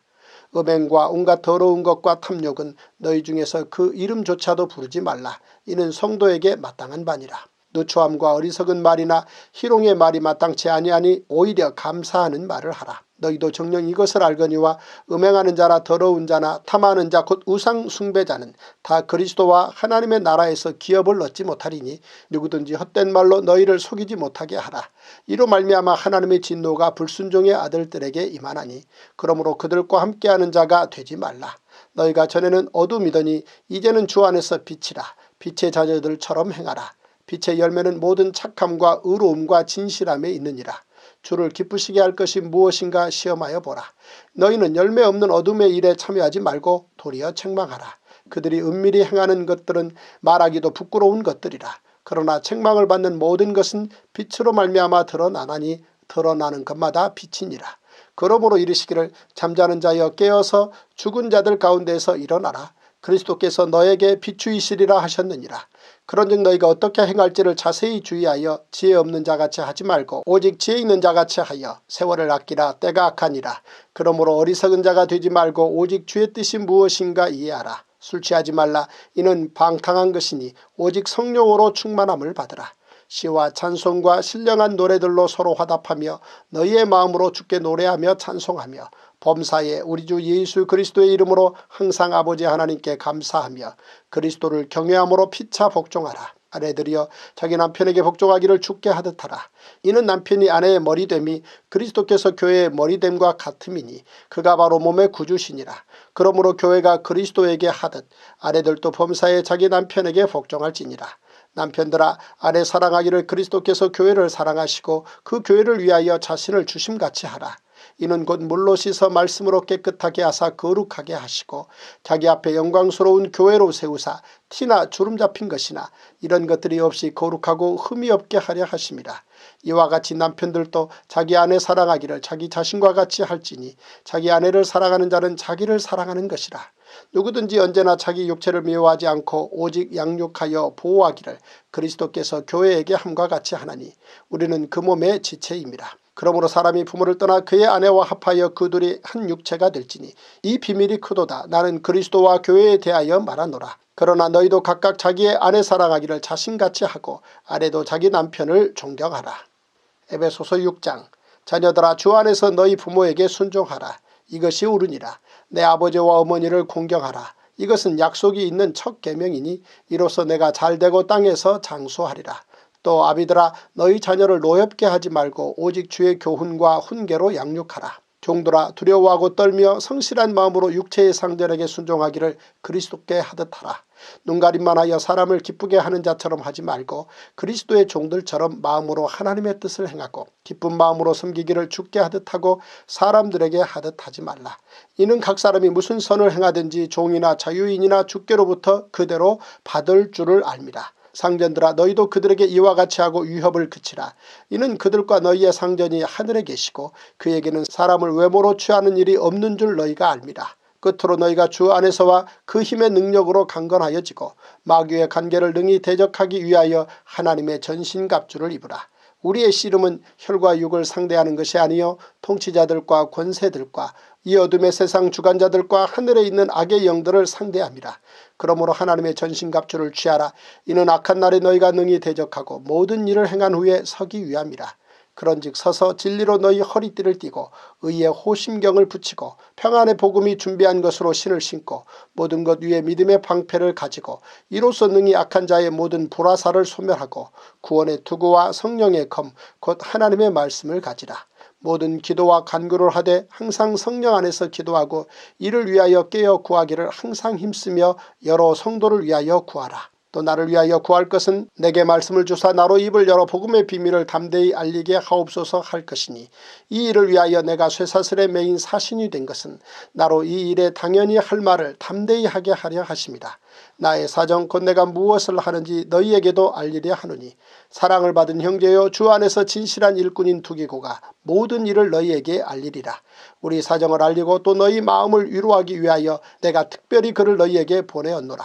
음행과 온갖 더러운 것과 탐욕은 너희 중에서 그 이름조차도 부르지 말라. 이는 성도에게 마땅한 바니라. 누추함과 어리석은 말이나 희롱의 말이 마땅치 아니하니 오히려 감사하는 말을 하라. 너희도 정녕 이것을 알거니와 음행하는 자나 더러운 자나 탐하는 자 곧 우상 숭배자는 다 그리스도와 하나님의 나라에서 기업을 얻지 못하리니 누구든지 헛된 말로 너희를 속이지 못하게 하라. 이로 말미암아 하나님의 진노가 불순종의 아들들에게 임하나니 그러므로 그들과 함께하는 자가 되지 말라. 너희가 전에는 어둠이더니 이제는 주 안에서 빛이라. 빛의 자녀들처럼 행하라. 빛의 열매는 모든 착함과 의로움과 진실함에 있느니라. 주를 기쁘시게 할 것이 무엇인가 시험하여 보라. 너희는 열매 없는 어둠의 일에 참여하지 말고 도리어 책망하라. 그들이 은밀히 행하는 것들은 말하기도 부끄러운 것들이라. 그러나 책망을 받는 모든 것은 빛으로 말미암아 드러나나니 드러나는 것마다 빛이니라. 그러므로 이르시기를 잠자는 자여 깨어서 죽은 자들 가운데서 일어나라. 그리스도께서 너에게 비추이시리라 하셨느니라. 그런즉 너희가 어떻게 행할지를 자세히 주의하여 지혜 없는 자같이 하지 말고 오직 지혜 있는 자같이 하여 세월을 아끼라. 때가 악하니라. 그러므로 어리석은 자가 되지 말고 오직 주의 뜻이 무엇인가 이해하라. 술 취하지 말라. 이는 방탕한 것이니 오직 성령으로 충만함을 받으라. 시와 찬송과 신령한 노래들로 서로 화답하며 너희의 마음으로 주께 노래하며 찬송하며 범사에 우리 주 예수 그리스도의 이름으로 항상 아버지 하나님께 감사하며 그리스도를 경외함으로 피차 복종하라. 아내들이여 자기 남편에게 복종하기를 주께 하듯하라. 이는 남편이 아내의 머리됨이 그리스도께서 교회의 머리됨과 같음이니 그가 바로 몸의 구주시니라. 그러므로 교회가 그리스도에게 하듯 아내들도 범사에 자기 남편에게 복종할지니라. 남편들아 아내 사랑하기를 그리스도께서 교회를 사랑하시고 그 교회를 위하여 자신을 주심같이 하라. 이는 곧 물로 씻어 말씀으로 깨끗하게 하사 거룩하게 하시고 자기 앞에 영광스러운 교회로 세우사 티나 주름 잡힌 것이나 이런 것들이 없이 거룩하고 흠이 없게 하려 하심이라. 이와 같이 남편들도 자기 아내 사랑하기를 자기 자신과 같이 할지니 자기 아내를 사랑하는 자는 자기를 사랑하는 것이라. 누구든지 언제나 자기 육체를 미워하지 않고 오직 양육하여 보호하기를 그리스도께서 교회에게 함과 같이 하나니 우리는 그 몸의 지체임이라. 그러므로 사람이 부모를 떠나 그의 아내와 합하여 그 둘이 한 육체가 될지니 이 비밀이 크도다. 나는 그리스도와 교회에 대하여 말하노라. 그러나 너희도 각각 자기의 아내 사랑하기를 자신같이 하고 아내도 자기 남편을 존경하라. 에베소서 6장. 자녀들아 주 안에서 너희 부모에게 순종하라. 이것이 옳으니라. 내 아버지와 어머니를 공경하라. 이것은 약속이 있는 첫 계명이니 이로써 내가 잘되고 땅에서 장수하리라. 또 아비들아 너희 자녀를 노엽게 하지 말고 오직 주의 교훈과 훈계로 양육하라. 종들아 두려워하고 떨며 성실한 마음으로 육체의 상전에게 순종하기를 그리스도께 하듯 하라. 눈가림만 하여 사람을 기쁘게 하는 자처럼 하지 말고 그리스도의 종들처럼 마음으로 하나님의 뜻을 행하고 기쁜 마음으로 섬기기를 주께 하듯 하고 사람들에게 하듯 하지 말라. 이는 각 사람이 무슨 선을 행하든지 종이나 자유인이나 주께로부터 그대로 받을 줄을 알미라. 상전들아 너희도 그들에게 이와 같이 하고 위협을 그치라. 이는 그들과 너희의 상전이 하늘에 계시고 그에게는 사람을 외모로 취하는 일이 없는 줄 너희가 알미라. 끝으로 너희가 주 안에서와 그 힘의 능력으로 강건하여지고 마귀의 간계를 능히 대적하기 위하여 하나님의 전신갑주를 입으라. 우리의 씨름은 혈과 육을 상대하는 것이 아니요 통치자들과 권세들과 이 어둠의 세상 주관자들과 하늘에 있는 악의 영들을 상대함이라. 그러므로 하나님의 전신갑주를 취하라. 이는 악한 날에 너희가 능히 대적하고 모든 일을 행한 후에 서기 위함이라. 그런즉 서서 진리로 너희 허리띠를 띠고 의의 호심경을 붙이고 평안의 복음이 준비한 것으로 신을 신고 모든 것 위에 믿음의 방패를 가지고 이로써 능히 악한 자의 모든 불화살을 소멸하고 구원의 투구와 성령의 검 곧 하나님의 말씀을 가지라. 모든 기도와 간구를 하되 항상 성령 안에서 기도하고 이를 위하여 깨어 구하기를 항상 힘쓰며 여러 성도를 위하여 구하라. 또 나를 위하여 구할 것은 내게 말씀을 주사 나로 입을 열어 복음의 비밀을 담대히 알리게 하옵소서 할 것이니 이 일을 위하여 내가 쇠사슬에 매인 사신이 된 것은 나로 이 일에 당연히 할 말을 담대히 하게 하려 하심이다. 나의 사정 곧 내가 무엇을 하는지 너희에게도 알리려 하노니 사랑을 받은 형제여 주 안에서 진실한 일꾼인 두기고가 모든 일을 너희에게 알리리라. 우리 사정을 알리고 또 너희 마음을 위로하기 위하여 내가 특별히 그를 너희에게 보내었노라.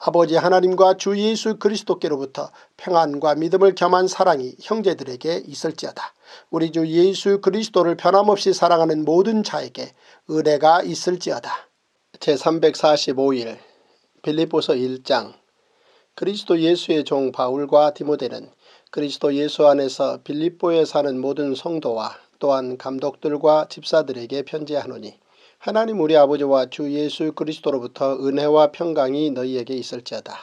아버지 하나님과 주 예수 그리스도께로부터 평안과 믿음을 겸한 사랑이 형제들에게 있을지어다. 우리 주 예수 그리스도를 변함없이 사랑하는 모든 자에게 은혜가 있을지어다. 제345일 빌립보서 1장. 그리스도 예수의 종 바울과 디모데는 그리스도 예수 안에서 빌립보에 사는 모든 성도와 또한 감독들과 집사들에게 편지하노니 하나님 우리 아버지와 주 예수 그리스도로부터 은혜와 평강이 너희에게 있을지어다.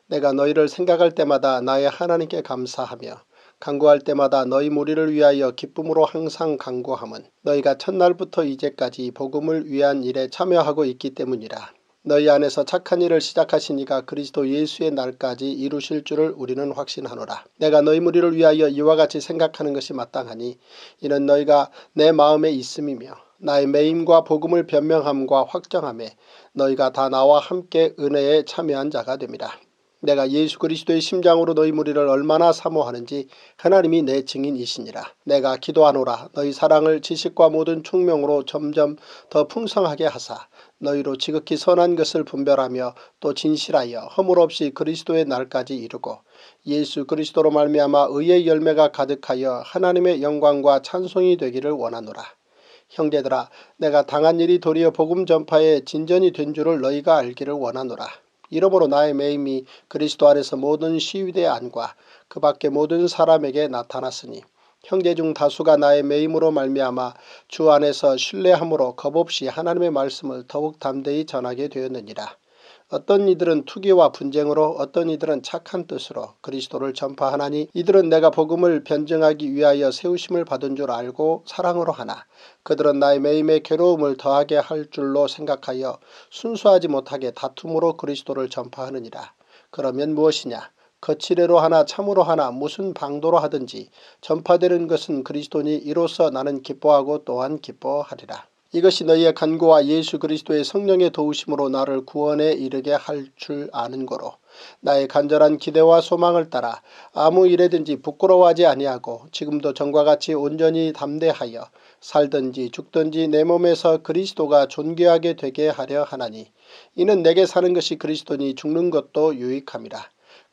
내가 너희를 생각할 때마다 나의 하나님께 감사하며 간구할 때마다 너희 무리를 위하여 기쁨으로 항상 간구함은 너희가 첫날부터 이제까지 복음을 위한 일에 참여하고 있기 때문이라. 너희 안에서 착한 일을 시작하신 이가 그리스도 예수의 날까지 이루실 줄을 우리는 확신하노라. 내가 너희 무리를 위하여 이와 같이 생각하는 것이 마땅하니 이는 너희가 내 마음에 있음이며 나의 매임과 복음을 변명함과 확정함에 너희가 다 나와 함께 은혜에 참여한 자가 됨이라. 내가 예수 그리스도의 심장으로 너희 무리를 얼마나 사모하는지 하나님이 내 증인이시니라. 내가 기도하노라. 너희 사랑을 지식과 모든 총명으로 점점 더 풍성하게 하사 너희로 지극히 선한 것을 분별하며 또 진실하여 허물 없이 그리스도의 날까지 이루고 예수 그리스도로 말미암아 의의 열매가 가득하여 하나님의 영광과 찬송이 되기를 원하노라. 형제들아 내가 당한 일이 도리어 복음 전파에 진전이 된 줄을 너희가 알기를 원하노라. 이러므로 나의 매임이 그리스도 안에서 모든 시위대 안과 그 밖의 모든 사람에게 나타났으니 형제 중 다수가 나의 매임으로 말미암아 주 안에서 신뢰함으로 겁없이 하나님의 말씀을 더욱 담대히 전하게 되었느니라. 어떤 이들은 투기와 분쟁으로 어떤 이들은 착한 뜻으로 그리스도를 전파하나니 이들은 내가 복음을 변증하기 위하여 세우심을 받은 줄 알고 사랑으로 하나 그들은 나의 매임에 괴로움을 더하게 할 줄로 생각하여 순수하지 못하게 다툼으로 그리스도를 전파하느니라. 그러면 무엇이냐? 거칠애로 하나 참으로 하나 무슨 방도로 하든지 전파되는 것은 그리스도니 이로써 나는 기뻐하고 또한 기뻐하리라. 이것이 너희의 간구와 예수 그리스도의 성령의 도우심으로 나를 구원에 이르게 할 줄 아는 거로 나의 간절한 기대와 소망을 따라 아무 일에든지 부끄러워하지 아니하고 지금도 전과 같이 온전히 담대하여 살든지 죽든지 내 몸에서 그리스도가 존귀하게 되게 하려 하나니 이는 내게 사는 것이 그리스도니 죽는 것도 유익함이라.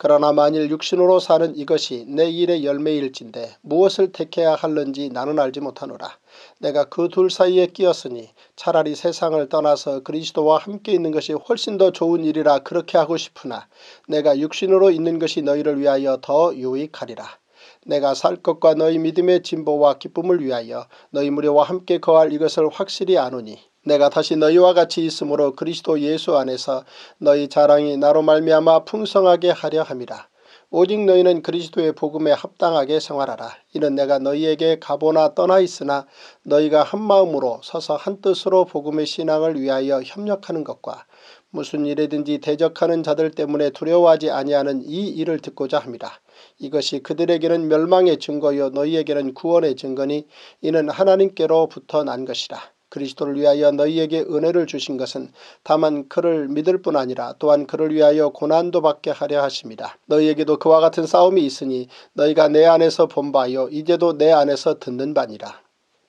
그러나 만일 육신으로 사는 이것이 내 일의 열매일진데 무엇을 택해야 할는지 나는 알지 못하노라. 내가 그 둘 사이에 끼었으니 차라리 세상을 떠나서 그리스도와 함께 있는 것이 훨씬 더 좋은 일이라 그렇게 하고 싶으나 내가 육신으로 있는 것이 너희를 위하여 더 유익하리라. 내가 살 것과 너희 믿음의 진보와 기쁨을 위하여 너희 무리와 함께 거할 이것을 확실히 아노니 내가 다시 너희와 같이 있으므로 그리스도 예수 안에서 너희 자랑이 나로 말미암아 풍성하게 하려 함이라. 오직 너희는 그리스도의 복음에 합당하게 생활하라. 이는 내가 너희에게 가보나 떠나 있으나 너희가 한마음으로 서서 한뜻으로 복음의 신앙을 위하여 협력하는 것과 무슨 일에든지 대적하는 자들 때문에 두려워하지 아니하는 이 일을 듣고자 합니다. 이것이 그들에게는 멸망의 증거요 너희에게는 구원의 증거니 이는 하나님께로부터 난 것이라. 그리스도를 위하여 너희에게 은혜를 주신 것은 다만 그를 믿을 뿐 아니라 또한 그를 위하여 고난도 받게 하려 하심이다. 너희에게도 그와 같은 싸움이 있으니 너희가 내 안에서 본 바요 이제도 내 안에서 듣는 바니라.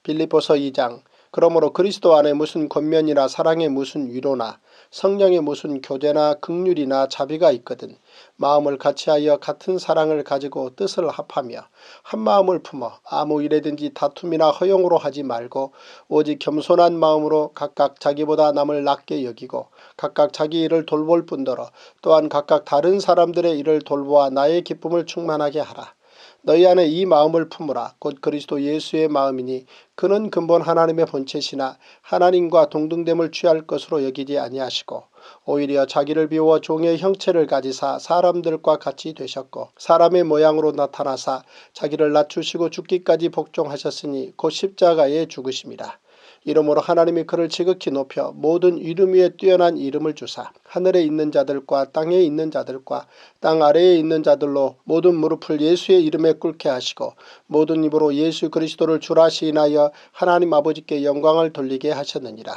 빌립보서 2장. 그러므로 그리스도 안에 무슨 권면이나 사랑의 무슨 위로나 성령의 무슨 교제나 긍휼이나 자비가 있거든 마음을 같이하여 같은 사랑을 가지고 뜻을 합하며 한마음을 품어 아무 일에든지 다툼이나 허용으로 하지 말고 오직 겸손한 마음으로 각각 자기보다 남을 낮게 여기고 각각 자기 일을 돌볼 뿐더러 또한 각각 다른 사람들의 일을 돌보아 나의 기쁨을 충만하게 하라. 너희 안에 이 마음을 품으라. 곧 그리스도 예수의 마음이니 그는 근본 하나님의 본체시나 하나님과 동등됨을 취할 것으로 여기지 아니하시고 오히려 자기를 비워 종의 형체를 가지사 사람들과 같이 되셨고 사람의 모양으로 나타나사 자기를 낮추시고 죽기까지 복종하셨으니 곧 십자가에 죽으심이라. 이러므로 하나님이 그를 지극히 높여 모든 이름 위에 뛰어난 이름을 주사 하늘에 있는 자들과 땅에 있는 자들과 땅 아래에 있는 자들로 모든 무릎을 예수의 이름에 꿇게 하시고 모든 입으로 예수 그리스도를 주라 시인하여 하나님 아버지께 영광을 돌리게 하셨느니라.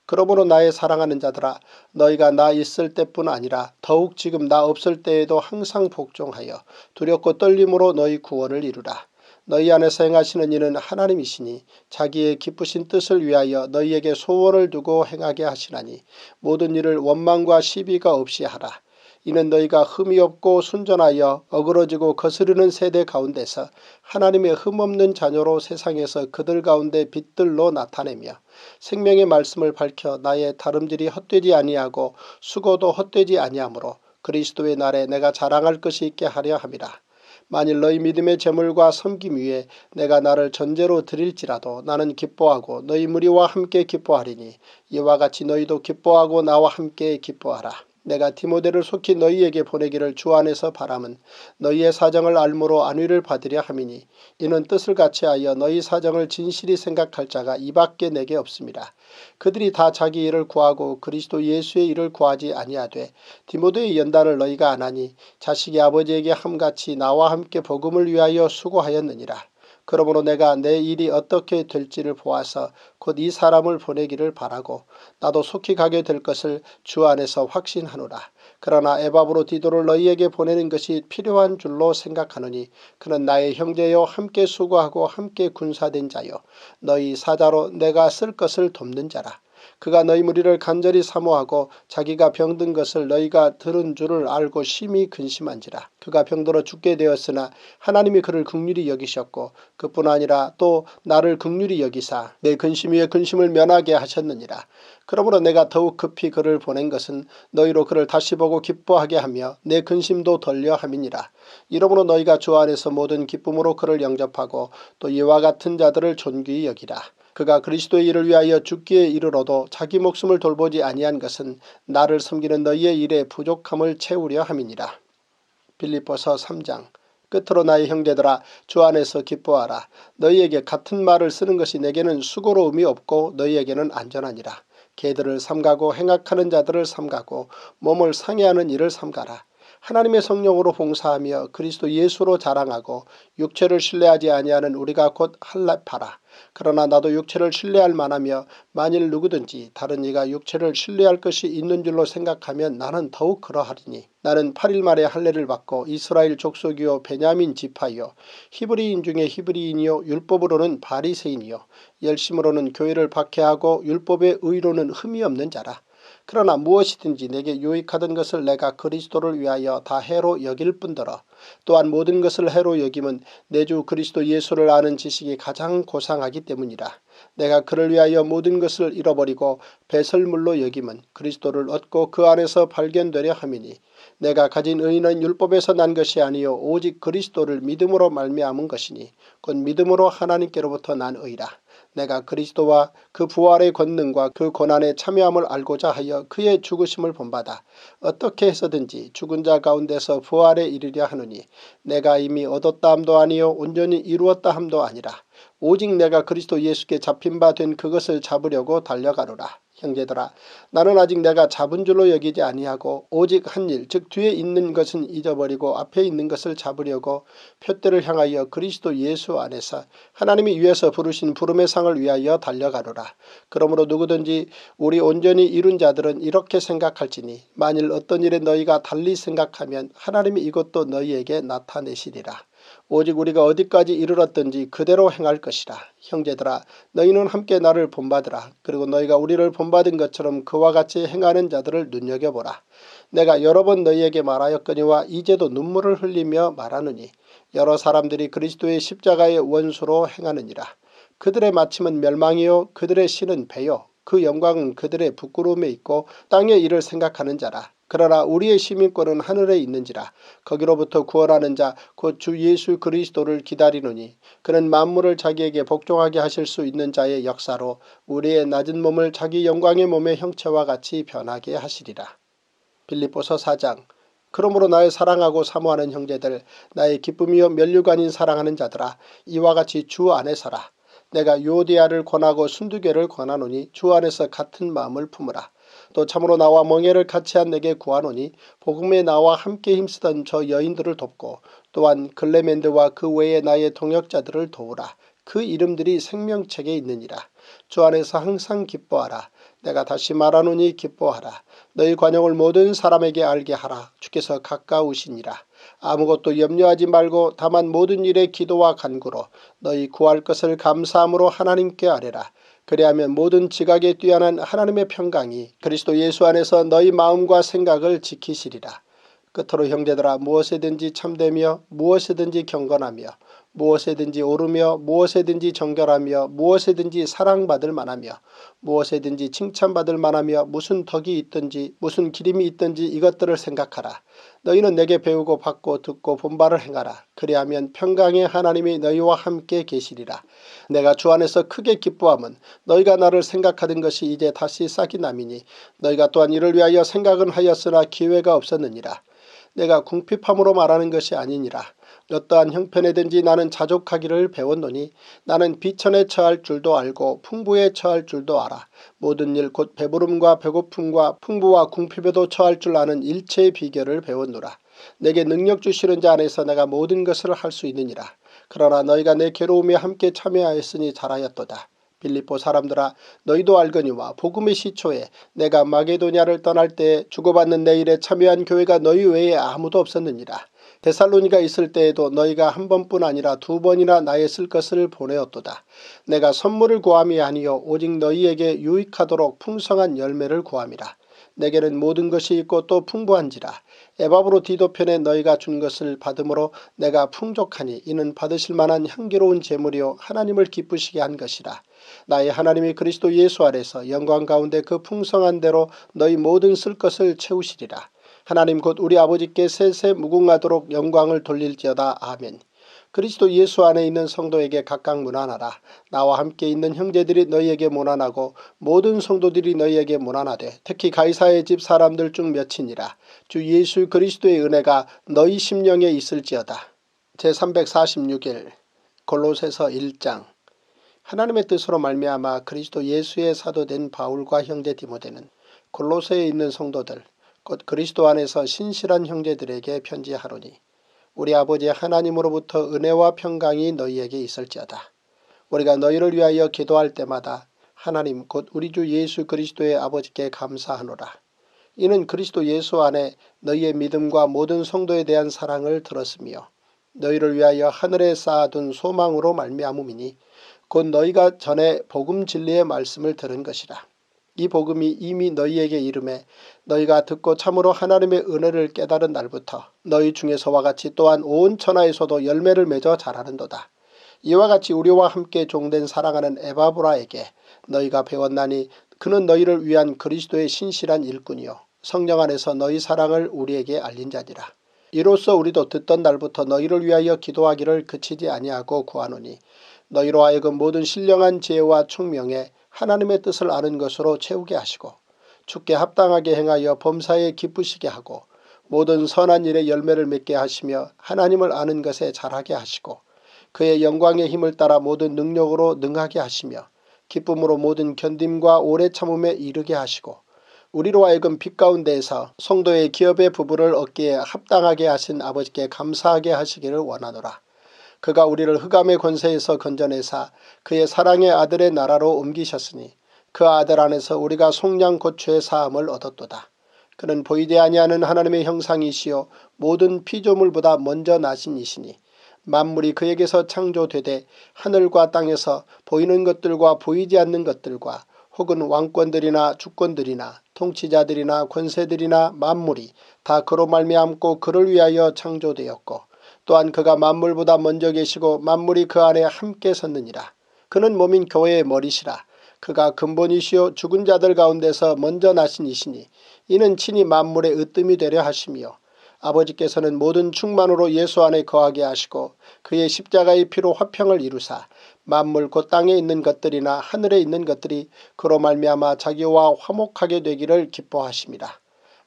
그러므로 나의 사랑하는 자들아 너희가 나 있을 때뿐 아니라 더욱 지금 나 없을 때에도 항상 복종하여 두렵고 떨림으로 너희 구원을 이루라. 너희 안에서 행하시는 이는 하나님이시니 자기의 기쁘신 뜻을 위하여 너희에게 소원을 두고 행하게 하시나니 모든 일을 원망과 시비가 없이 하라. 이는 너희가 흠이 없고 순전하여 어그러지고 거스르는 세대 가운데서 하나님의 흠없는 자녀로 세상에서 그들 가운데 빛들로 나타내며 생명의 말씀을 밝혀 나의 다름질이 헛되지 아니하고 수고도 헛되지 아니하므로 그리스도의 날에 내가 자랑할 것이 있게 하려 함이라. 만일 너희 믿음의 제물과 섬김 위에 내가 나를 전제로 드릴지라도 나는 기뻐하고 너희 무리와 함께 기뻐하리니 이와 같이 너희도 기뻐하고 나와 함께 기뻐하라. 내가 디모데를 속히 너희에게 보내기를 주 안에서 바람은 너희의 사정을 알므로 안위를 받으려 함이니 이는 뜻을 같이하여 너희 사정을 진실히 생각할 자가 이밖에 내게 없습니다. 그들이 다 자기 일을 구하고 그리스도 예수의 일을 구하지 아니하되 디모데의 연단을 너희가 안하니 자식이 아버지에게 함같이 나와 함께 복음을 위하여 수고하였느니라. 그러므로 내가 내 일이 어떻게 될지를 보아서 곧 이 사람을 보내기를 바라고 나도 속히 가게 될 것을 주 안에서 확신하노라. 그러나 에바브로 디도를 너희에게 보내는 것이 필요한 줄로 생각하노니 그는 나의 형제요 함께 수고하고 함께 군사된 자요 너희 사자로 내가 쓸 것을 돕는 자라. 그가 너희 무리를 간절히 사모하고 자기가 병든 것을 너희가 들은 줄을 알고 심히 근심한지라. 그가 병들어 죽게 되었으나 하나님이 그를 긍휼히 여기셨고 그뿐 아니라 또 나를 긍휼히 여기사 내 근심 위에 근심을 면하게 하셨느니라. 그러므로 내가 더욱 급히 그를 보낸 것은 너희로 그를 다시 보고 기뻐하게 하며 내 근심도 덜려 함이니라. 이러므로 너희가 주 안에서 모든 기쁨으로 그를 영접하고 또 이와 같은 자들을 존귀히 여기라. 그가 그리스도의 일을 위하여 죽기에 이르러도 자기 목숨을 돌보지 아니한 것은 나를 섬기는 너희의 일에 부족함을 채우려 함이니라. 빌립보서 3장. 끝으로 나의 형제들아 주 안에서 기뻐하라. 너희에게 같은 말을 쓰는 것이 내게는 수고로움이 없고 너희에게는 안전하니라. 개들을 삼가고 행악하는 자들을 삼가고 몸을 상해하는 일을 삼가라. 하나님의 성령으로 봉사하며 그리스도 예수로 자랑하고 육체를 신뢰하지 아니하는 우리가 곧 할례파라. 그러나 나도 육체를 신뢰할 만하며 만일 누구든지 다른 이가 육체를 신뢰할 것이 있는 줄로 생각하면 나는 더욱 그러하리니 나는 8일 만에 할례를 받고 이스라엘 족속이요 베냐민 지파요 히브리인 중에 히브리인이요 율법으로는 바리새인이요 열심으로는 교회를 박해하고 율법의 의로는 흠이 없는 자라. 그러나 무엇이든지 내게 유익하던 것을 내가 그리스도를 위하여 다 해로 여길 뿐더러 또한 모든 것을 해로 여김은 내 주 그리스도 예수를 아는 지식이 가장 고상하기 때문이라. 내가 그를 위하여 모든 것을 잃어버리고 배설물로 여김은 그리스도를 얻고 그 안에서 발견되려 함이니 내가 가진 의는 율법에서 난 것이 아니요 오직 그리스도를 믿음으로 말미암은 것이니 곧 믿음으로 하나님께로부터 난 의라. 내가 그리스도와 그 부활의 권능과 그 고난에 참여함을 알고자 하여 그의 죽으심을 본받아 어떻게 해서든지 죽은 자 가운데서 부활에 이르려 하노니 내가 이미 얻었다 함도 아니요 온전히 이루었다 함도 아니라 오직 내가 그리스도 예수께 잡힌 바 된 그것을 잡으려고 달려가노라. 형제들아, 나는 아직 내가 잡은 줄로 여기지 아니하고 오직 한 일 즉 뒤에 있는 것은 잊어버리고 앞에 있는 것을 잡으려고 표대를 향하여 그리스도 예수 안에서 하나님이 위에서 부르신 부름의 상을 위하여 달려가노라. 그러므로 누구든지 우리 온전히 이룬 자들은 이렇게 생각할지니 만일 어떤 일에 너희가 달리 생각하면 하나님이 이것도 너희에게 나타내시리라. 오직 우리가 어디까지 이르렀든지 그대로 행할 것이라. 형제들아, 너희는 함께 나를 본받으라. 그리고 너희가 우리를 본받은 것처럼 그와 같이 행하는 자들을 눈여겨보라. 내가 여러 번 너희에게 말하였거니와 이제도 눈물을 흘리며 말하느니 여러 사람들이 그리스도의 십자가의 원수로 행하느니라. 그들의 마침은 멸망이요 그들의 신은 배요 그 영광은 그들의 부끄러움에 있고 땅의 일을 생각하는 자라. 그러나 우리의 시민권은 하늘에 있는지라. 거기로부터 구원하는 자 곧 주 예수 그리스도를 기다리노니 그는 만물을 자기에게 복종하게 하실 수 있는 자의 역사로 우리의 낮은 몸을 자기 영광의 몸의 형체와 같이 변하게 하시리라. 빌립보서 4장. 그러므로 나의 사랑하고 사모하는 형제들, 나의 기쁨이요 면류관인 사랑하는 자들아, 이와 같이 주 안에 서라. 내가 유오디아를 권하고 순두개를 권하노니 주 안에서 같은 마음을 품으라. 또 참으로 나와 멍에를 같이 한 내게 구하노니 복음에 나와 함께 힘쓰던 저 여인들을 돕고 또한 글레멘드와 그 외에 나의 동역자들을 도우라. 그 이름들이 생명책에 있느니라. 주 안에서 항상 기뻐하라. 내가 다시 말하노니 기뻐하라. 너희 관용을 모든 사람에게 알게 하라. 주께서 가까우시니라. 아무것도 염려하지 말고 다만 모든 일에 기도와 간구로 너희 구할 것을 감사함으로 하나님께 아뢰라. 그리하면 모든 지각에 뛰어난 하나님의 평강이 그리스도 예수 안에서 너희 마음과 생각을 지키시리라. 끝으로 형제들아, 무엇에든지 참되며 무엇에든지 경건하며 무엇에든지 오르며 무엇에든지 정결하며 무엇에든지 사랑받을 만하며 무엇에든지 칭찬받을 만하며 무슨 덕이 있든지 무슨 기림이 있든지 이것들을 생각하라. 너희는 내게 배우고 받고 듣고 본바를 행하라. 그리하면 평강의 하나님이 너희와 함께 계시리라. 내가 주 안에서 크게 기뻐함은 너희가 나를 생각하던 것이 이제 다시 싹이 남이니 너희가 또한 이를 위하여 생각은 하였으나 기회가 없었느니라. 내가 궁핍함으로 말하는 것이 아니니라. 어떠한 형편에든지 나는 자족하기를 배웠노니 나는 비천에 처할 줄도 알고 풍부에 처할 줄도 알아. 모든 일 곧 배부름과 배고픔과 풍부와 궁핍에도 처할 줄 아는 일체의 비결을 배웠노라. 내게 능력 주시는 자 안에서 내가 모든 것을 할 수 있느니라. 그러나 너희가 내 괴로움에 함께 참여하였으니 잘하였도다. 빌립보 사람들아, 너희도 알거니와 복음의 시초에 내가 마게도냐를 떠날 때 주고받는 내 일에 참여한 교회가 너희 외에 아무도 없었느니라. 데살로니가 있을 때에도 너희가 한 번뿐 아니라 두 번이나 나의 쓸 것을 보내었도다. 내가 선물을 구함이 아니요 오직 너희에게 유익하도록 풍성한 열매를 구함이라. 내게는 모든 것이 있고 또 풍부한지라. 에바브로디도 편에 너희가 준 것을 받음으로 내가 풍족하니 이는 받으실 만한 향기로운 제물이요 하나님을 기쁘시게 한 것이라. 나의 하나님이 그리스도 예수 아래서 영광 가운데 그 풍성한 대로 너희 모든 쓸 것을 채우시리라. 하나님 곧 우리 아버지께 세세 무궁하도록 영광을 돌릴지어다. 아멘. 그리스도 예수 안에 있는 성도에게 각각 문안하라. 나와 함께 있는 형제들이 너희에게 문안하고 모든 성도들이 너희에게 문안하되 특히 가이사의 집 사람들 중 몇이니라. 주 예수 그리스도의 은혜가 너희 심령에 있을지어다. 제346일 골로새서 1장. 하나님의 뜻으로 말미암아 그리스도 예수의 사도된 바울과 형제 디모데는 골로새에 있는 성도들 곧 그리스도 안에서 신실한 형제들에게 편지하노니 우리 아버지 하나님으로부터 은혜와 평강이 너희에게 있을지어다. 우리가 너희를 위하여 기도할 때마다 하나님 곧 우리 주 예수 그리스도의 아버지께 감사하노라. 이는 그리스도 예수 안에 너희의 믿음과 모든 성도에 대한 사랑을 들었으며 너희를 위하여 하늘에 쌓아둔 소망으로 말미암음이니 곧 너희가 전에 복음 진리의 말씀을 들은 것이라. 이 복음이 이미 너희에게 이름에 너희가 듣고 참으로 하나님의 은혜를 깨달은 날부터 너희 중에서와 같이 또한 온 천하에서도 열매를 맺어 자라는도다. 이와 같이 우리와 함께 종된 사랑하는 에바브라에게 너희가 배웠나니 그는 너희를 위한 그리스도의 신실한 일꾼이요 성령 안에서 너희 사랑을 우리에게 알린 자니라. 이로써 우리도 듣던 날부터 너희를 위하여 기도하기를 그치지 아니하고 구하노니 너희로 하여금 모든 신령한 지혜와 총명에 하나님의 뜻을 아는 것으로 채우게 하시고 주께 합당하게 행하여 범사에 기쁘시게 하고 모든 선한 일에 열매를 맺게 하시며 하나님을 아는 것에 잘하게 하시고 그의 영광의 힘을 따라 모든 능력으로 능하게 하시며 기쁨으로 모든 견딤과 오래 참음에 이르게 하시고 우리로 하여금 빛 가운데에서 성도의 기업의 부부를 얻기에 합당하게 하신 아버지께 감사하게 하시기를 원하노라. 그가 우리를 흑암의 권세에서 건져내사 그의 사랑의 아들의 나라로 옮기셨으니 그 아들 안에서 우리가 속량 곧 죄 사함을 얻었도다. 그는 보이지 아니하는 하나님의 형상이시요 모든 피조물보다 먼저 나신 이시니 만물이 그에게서 창조되되 하늘과 땅에서 보이는 것들과 보이지 않는 것들과 혹은 왕권들이나 주권들이나 통치자들이나 권세들이나 만물이 다 그로 말미암고 그를 위하여 창조되었고 또한 그가 만물보다 먼저 계시고 만물이 그 안에 함께 섰느니라. 그는 몸인 교회의 머리시라. 그가 근본이시요 죽은 자들 가운데서 먼저 나신 이시니 이는 친히 만물의 으뜸이 되려 하시며 아버지께서는 모든 충만으로 예수 안에 거하게 하시고 그의 십자가의 피로 화평을 이루사 만물 곧 땅에 있는 것들이나 하늘에 있는 것들이 그로 말미암아 자기와 화목하게 되기를 기뻐하심이라.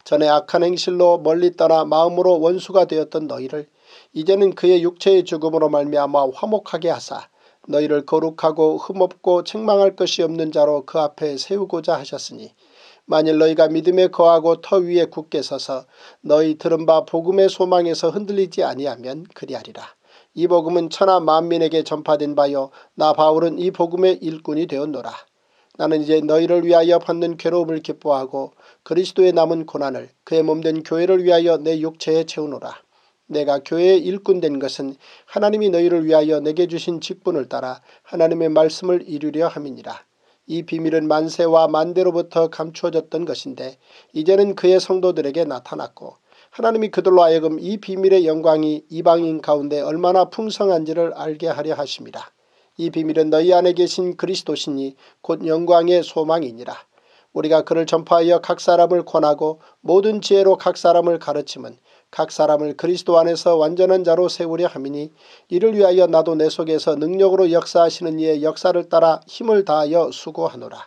전에 악한 행실로 멀리 떠나 마음으로 원수가 되었던 너희를 이제는 그의 육체의 죽음으로 말미암아 화목하게 하사 너희를 거룩하고 흠없고 책망할 것이 없는 자로 그 앞에 세우고자 하셨으니 만일 너희가 믿음에 거하고 터 위에 굳게 서서 너희 들은 바 복음의 소망에서 흔들리지 아니하면 그리하리라. 이 복음은 천하 만민에게 전파된 바요 나 바울은 이 복음의 일꾼이 되었노라. 나는 이제 너희를 위하여 받는 괴로움을 기뻐하고 그리스도의 남은 고난을 그의 몸된 교회를 위하여 내 육체에 채우노라. 내가 교회의 일꾼 된 것은 하나님이 너희를 위하여 내게 주신 직분을 따라 하나님의 말씀을 이루려 함이니라. 이 비밀은 만세와 만대로부터 감추어졌던 것인데 이제는 그의 성도들에게 나타났고 하나님이 그들로 하여금 이 비밀의 영광이 이방인 가운데 얼마나 풍성한지를 알게 하려 하심이라. 이 비밀은 너희 안에 계신 그리스도시니 곧 영광의 소망이니라. 우리가 그를 전파하여 각 사람을 권하고 모든 지혜로 각 사람을 가르침은 각 사람을 그리스도 안에서 완전한 자로 세우려 함이니 이를 위하여 나도 내 속에서 능력으로 역사하시는 이의 역사를 따라 힘을 다하여 수고하노라.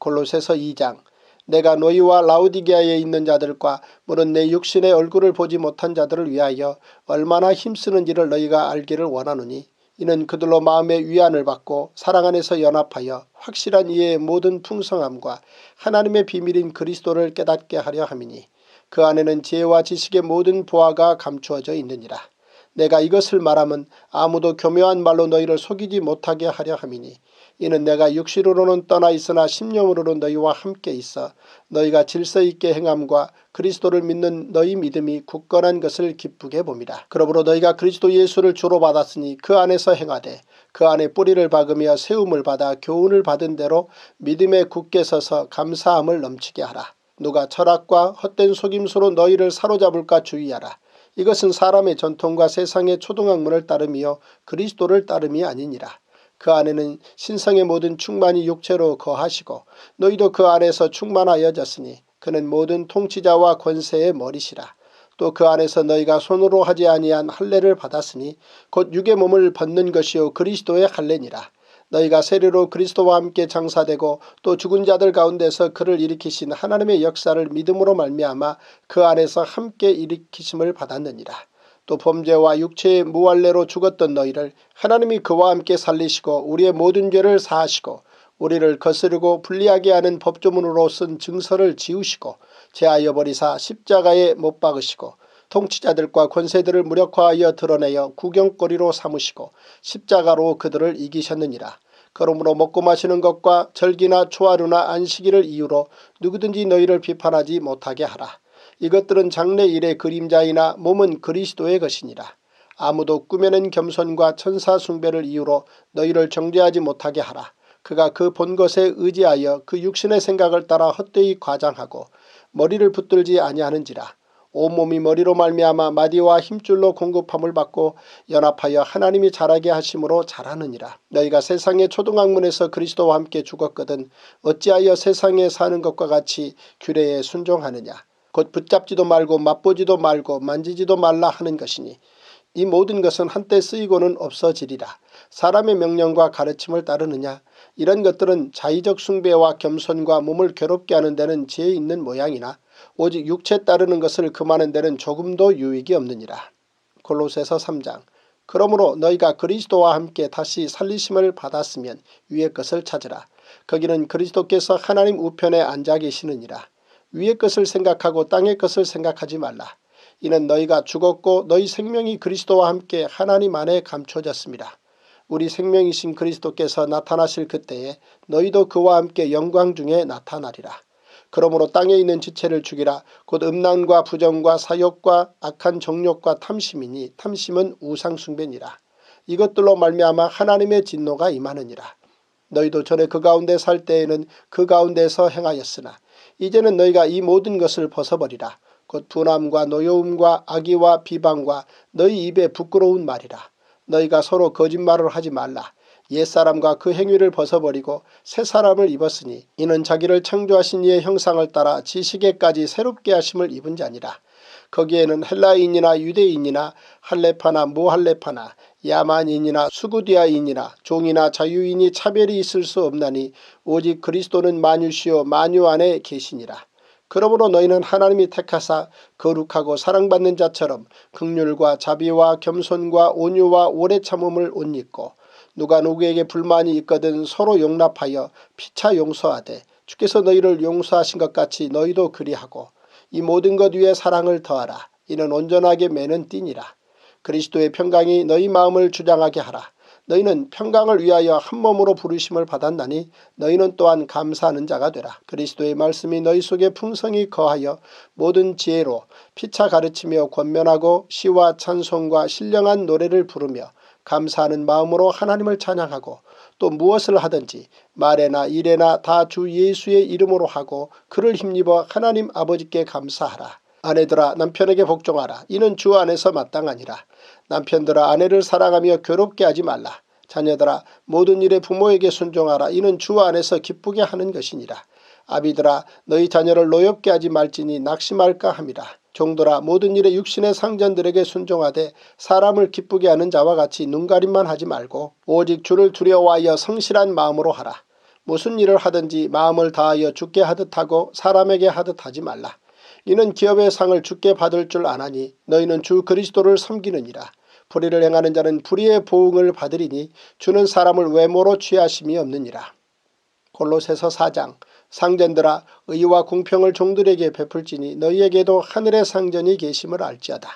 골로새서 2장. 내가 너희와 라우디게아에 있는 자들과 물은 내 육신의 얼굴을 보지 못한 자들을 위하여 얼마나 힘쓰는지를 너희가 알기를 원하노니 이는 그들로 마음의 위안을 받고 사랑 안에서 연합하여 확실한 이해의 모든 풍성함과 하나님의 비밀인 그리스도를 깨닫게 하려 함이니 그 안에는 지혜와 지식의 모든 보화가 감추어져 있느니라. 내가 이것을 말하면 아무도 교묘한 말로 너희를 속이지 못하게 하려 함이니 이는 내가 육신으로는 떠나 있으나 심령으로는 너희와 함께 있어 너희가 질서 있게 행함과 그리스도를 믿는 너희 믿음이 굳건한 것을 기쁘게 봄이라. 그러므로 너희가 그리스도 예수를 주로 받았으니 그 안에서 행하되 그 안에 뿌리를 박으며 세움을 받아 교훈을 받은 대로 믿음에 굳게 서서 감사함을 넘치게 하라. 누가 철학과 헛된 속임수로 너희를 사로잡을까 주의하라. 이것은 사람의 전통과 세상의 초등학문을 따름이요 그리스도를 따름이 아니니라. 그 안에는 신성의 모든 충만이 육체로 거하시고 너희도 그 안에서 충만하여졌으니 그는 모든 통치자와 권세의 머리시라. 또 그 안에서 너희가 손으로 하지 아니한 할례를 받았으니 곧 육의 몸을 벗는 것이요 그리스도의 할례니라. 너희가 세례로 그리스도와 함께 장사되고 또 죽은 자들 가운데서 그를 일으키신 하나님의 역사를 믿음으로 말미암아 그 안에서 함께 일으키심을 받았느니라. 또 범죄와 육체의 무할례로 죽었던 너희를 하나님이 그와 함께 살리시고 우리의 모든 죄를 사하시고 우리를 거스르고 불리하게 하는 법조문으로 쓴 증서를 지우시고 제하여 버리사 십자가에 못 박으시고 통치자들과 권세들을 무력화하여 드러내어 구경거리로 삼으시고 십자가로 그들을 이기셨느니라. 그러므로 먹고 마시는 것과 절기나 초하루나 안식일을 이유로 누구든지 너희를 비판하지 못하게 하라. 이것들은 장래 일의 그림자이나 몸은 그리스도의 것이니라. 아무도 꾸며낸 겸손과 천사 숭배를 이유로 너희를 정죄하지 못하게 하라. 그가 그 본 것에 의지하여 그 육신의 생각을 따라 헛되이 과장하고 머리를 붙들지 아니하는지라. 온몸이 머리로 말미암아 마디와 힘줄로 공급함을 받고 연합하여 하나님이 자라게 하심으로 자라느니라. 너희가 세상의 초등학문에서 그리스도와 함께 죽었거든 어찌하여 세상에 사는 것과 같이 규례에 순종하느냐. 곧 붙잡지도 말고 맛보지도 말고 만지지도 말라 하는 것이니 이 모든 것은 한때 쓰이고는 없어지리라. 사람의 명령과 가르침을 따르느냐. 이런 것들은 자의적 숭배와 겸손과 몸을 괴롭게 하는 데는 지혜 있는 모양이나 오직 육체 따르는 것을 금하는 데는 조금도 유익이 없느니라. 골로새서 3장. 그러므로 너희가 그리스도와 함께 다시 살리심을 받았으면 위의 것을 찾으라. 거기는 그리스도께서 하나님 우편에 앉아 계시느니라. 위의 것을 생각하고 땅의 것을 생각하지 말라. 이는 너희가 죽었고 너희 생명이 그리스도와 함께 하나님 안에 감춰졌습니다. 우리 생명이신 그리스도께서 나타나실 그때에 너희도 그와 함께 영광 중에 나타나리라. 그러므로 땅에 있는 지체를 죽이라. 곧 음란과 부정과 사욕과 악한 정욕과 탐심이니 탐심은 우상숭배니라. 이것들로 말미암아 하나님의 진노가 임하느니라. 너희도 전에 그 가운데 살 때에는 그 가운데서 행하였으나 이제는 너희가 이 모든 것을 벗어버리라. 곧 분함과 노여움과 악의와 비방과 너희 입에 부끄러운 말이라. 너희가 서로 거짓말을 하지 말라. 옛사람과 그 행위를 벗어버리고 새 사람을 입었으니 이는 자기를 창조하신 이의 형상을 따라 지식에까지 새롭게 하심을 입은 자니라. 거기에는 헬라인이나 유대인이나 할레파나 무할레파나 야만인이나 수구디아인이나 종이나 자유인이 차별이 있을 수 없나니 오직 그리스도는 만유시요 만유 안에 계시니라. 그러므로 너희는 하나님이 택하사 거룩하고 사랑받는 자처럼 긍휼과 자비와 겸손과 온유와 오래 참음을 옷 입고 누가 누구에게 불만이 있거든 서로 용납하여 피차 용서하되 주께서 너희를 용서하신 것 같이 너희도 그리하고 이 모든 것 위에 사랑을 더하라. 이는 온전하게 매는 띠니라. 그리스도의 평강이 너희 마음을 주장하게 하라. 너희는 평강을 위하여 한 몸으로 부르심을 받았나니 너희는 또한 감사하는 자가 되라. 그리스도의 말씀이 너희 속에 풍성히 거하여 모든 지혜로 피차 가르치며 권면하고 시와 찬송과 신령한 노래를 부르며 감사하는 마음으로 하나님을 찬양하고 또 무엇을 하든지 말에나 일에나 다 주 예수의 이름으로 하고 그를 힘입어 하나님 아버지께 감사하라. 아내들아 남편에게 복종하라. 이는 주 안에서 마땅하니라. 남편들아 아내를 사랑하며 괴롭게 하지 말라. 자녀들아 모든 일에 부모에게 순종하라. 이는 주 안에서 기쁘게 하는 것이니라. 아비들아 너희 자녀를 노엽게 하지 말지니 낙심할까 함이라. 종들아 모든 일에 육신의 상전들에게 순종하되 사람을 기쁘게 하는 자와 같이 눈가림만 하지 말고 오직 주를 두려워하여 성실한 마음으로 하라. 무슨 일을 하든지 마음을 다하여 주께 하듯 하고 사람에게 하듯 하지 말라. 이는 기업의 상을 주께 받을 줄 아나니 너희는 주 그리스도를 섬기느니라. 불의를 행하는 자는 불의의 보응을 받으리니 주는 사람을 외모로 취하심이 없느니라. 골로새서 4장. 상전들아 의와 공평을 종들에게 베풀지니 너희에게도 하늘의 상전이 계심을 알지어다.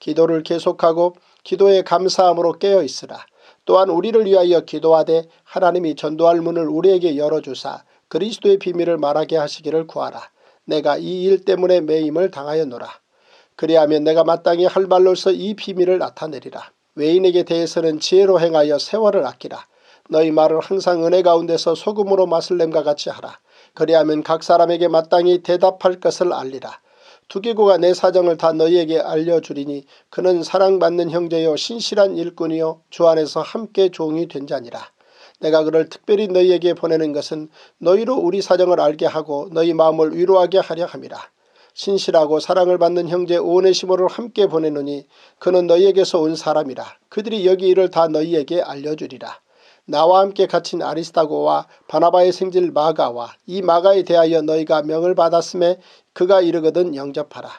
기도를 계속하고 기도에 감사함으로 깨어있으라. 또한 우리를 위하여 기도하되 하나님이 전도할 문을 우리에게 열어주사 그리스도의 비밀을 말하게 하시기를 구하라. 내가 이 일 때문에 매임을 당하였노라. 그리하면 내가 마땅히 할 말로서 이 비밀을 나타내리라. 외인에게 대해서는 지혜로 행하여 세월을 아끼라. 너희 말을 항상 은혜 가운데서 소금으로 맛을 냄과 같이 하라. 그리하면 각 사람에게 마땅히 대답할 것을 알리라. 두기고가 내 사정을 다 너희에게 알려주리니 그는 사랑받는 형제요 신실한 일꾼이요 주 안에서 함께 종이 된 자니라. 내가 그를 특별히 너희에게 보내는 것은 너희로 우리 사정을 알게 하고 너희 마음을 위로하게 하려 함이라. 신실하고 사랑을 받는 형제 오네시모를 함께 보내노니 그는 너희에게서 온 사람이라. 그들이 여기 일을 다 너희에게 알려주리라. 나와 함께 갇힌 아리스다고와 바나바의 생질 마가와 이 마가에 대하여 너희가 명을 받았음에 그가 이르거든 영접하라.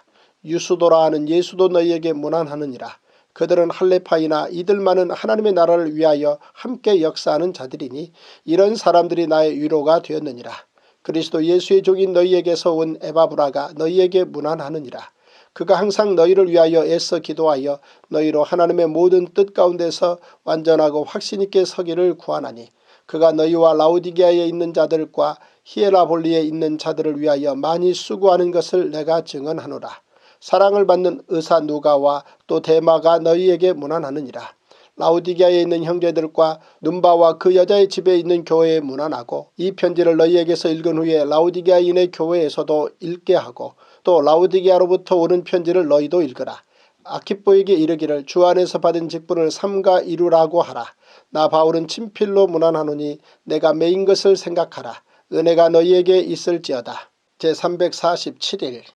유수도라 하는 예수도 너희에게 문안하느니라. 그들은 할레파이나 이들만은 하나님의 나라를 위하여 함께 역사하는 자들이니 이런 사람들이 나의 위로가 되었느니라. 그리스도 예수의 종인 너희에게서 온 에바브라가 너희에게 문안하느니라. 그가 항상 너희를 위하여 애써 기도하여 너희로 하나님의 모든 뜻 가운데서 완전하고 확신 있게 서기를 구하나니 그가 너희와 라오디게아에 있는 자들과 히에라볼리에 있는 자들을 위하여 많이 수고하는 것을 내가 증언하노라. 사랑을 받는 의사 누가와 또 데마가 너희에게 문안하느니라. 라오디게아에 있는 형제들과 눈바와 그 여자의 집에 있는 교회에 문안하고 이 편지를 너희에게서 읽은 후에 라오디게아인의 교회에서도 읽게 하고 또 라오디게아로부터 오는 편지를 너희도 읽으라. 아키뽀에게 이르기를 주 안에서 받은 직분을 삼가 이루라고 하라. 나 바울은 친필로 문안하노니 내가 매인 것을 생각하라. 은혜가 너희에게 있을지어다. 제347일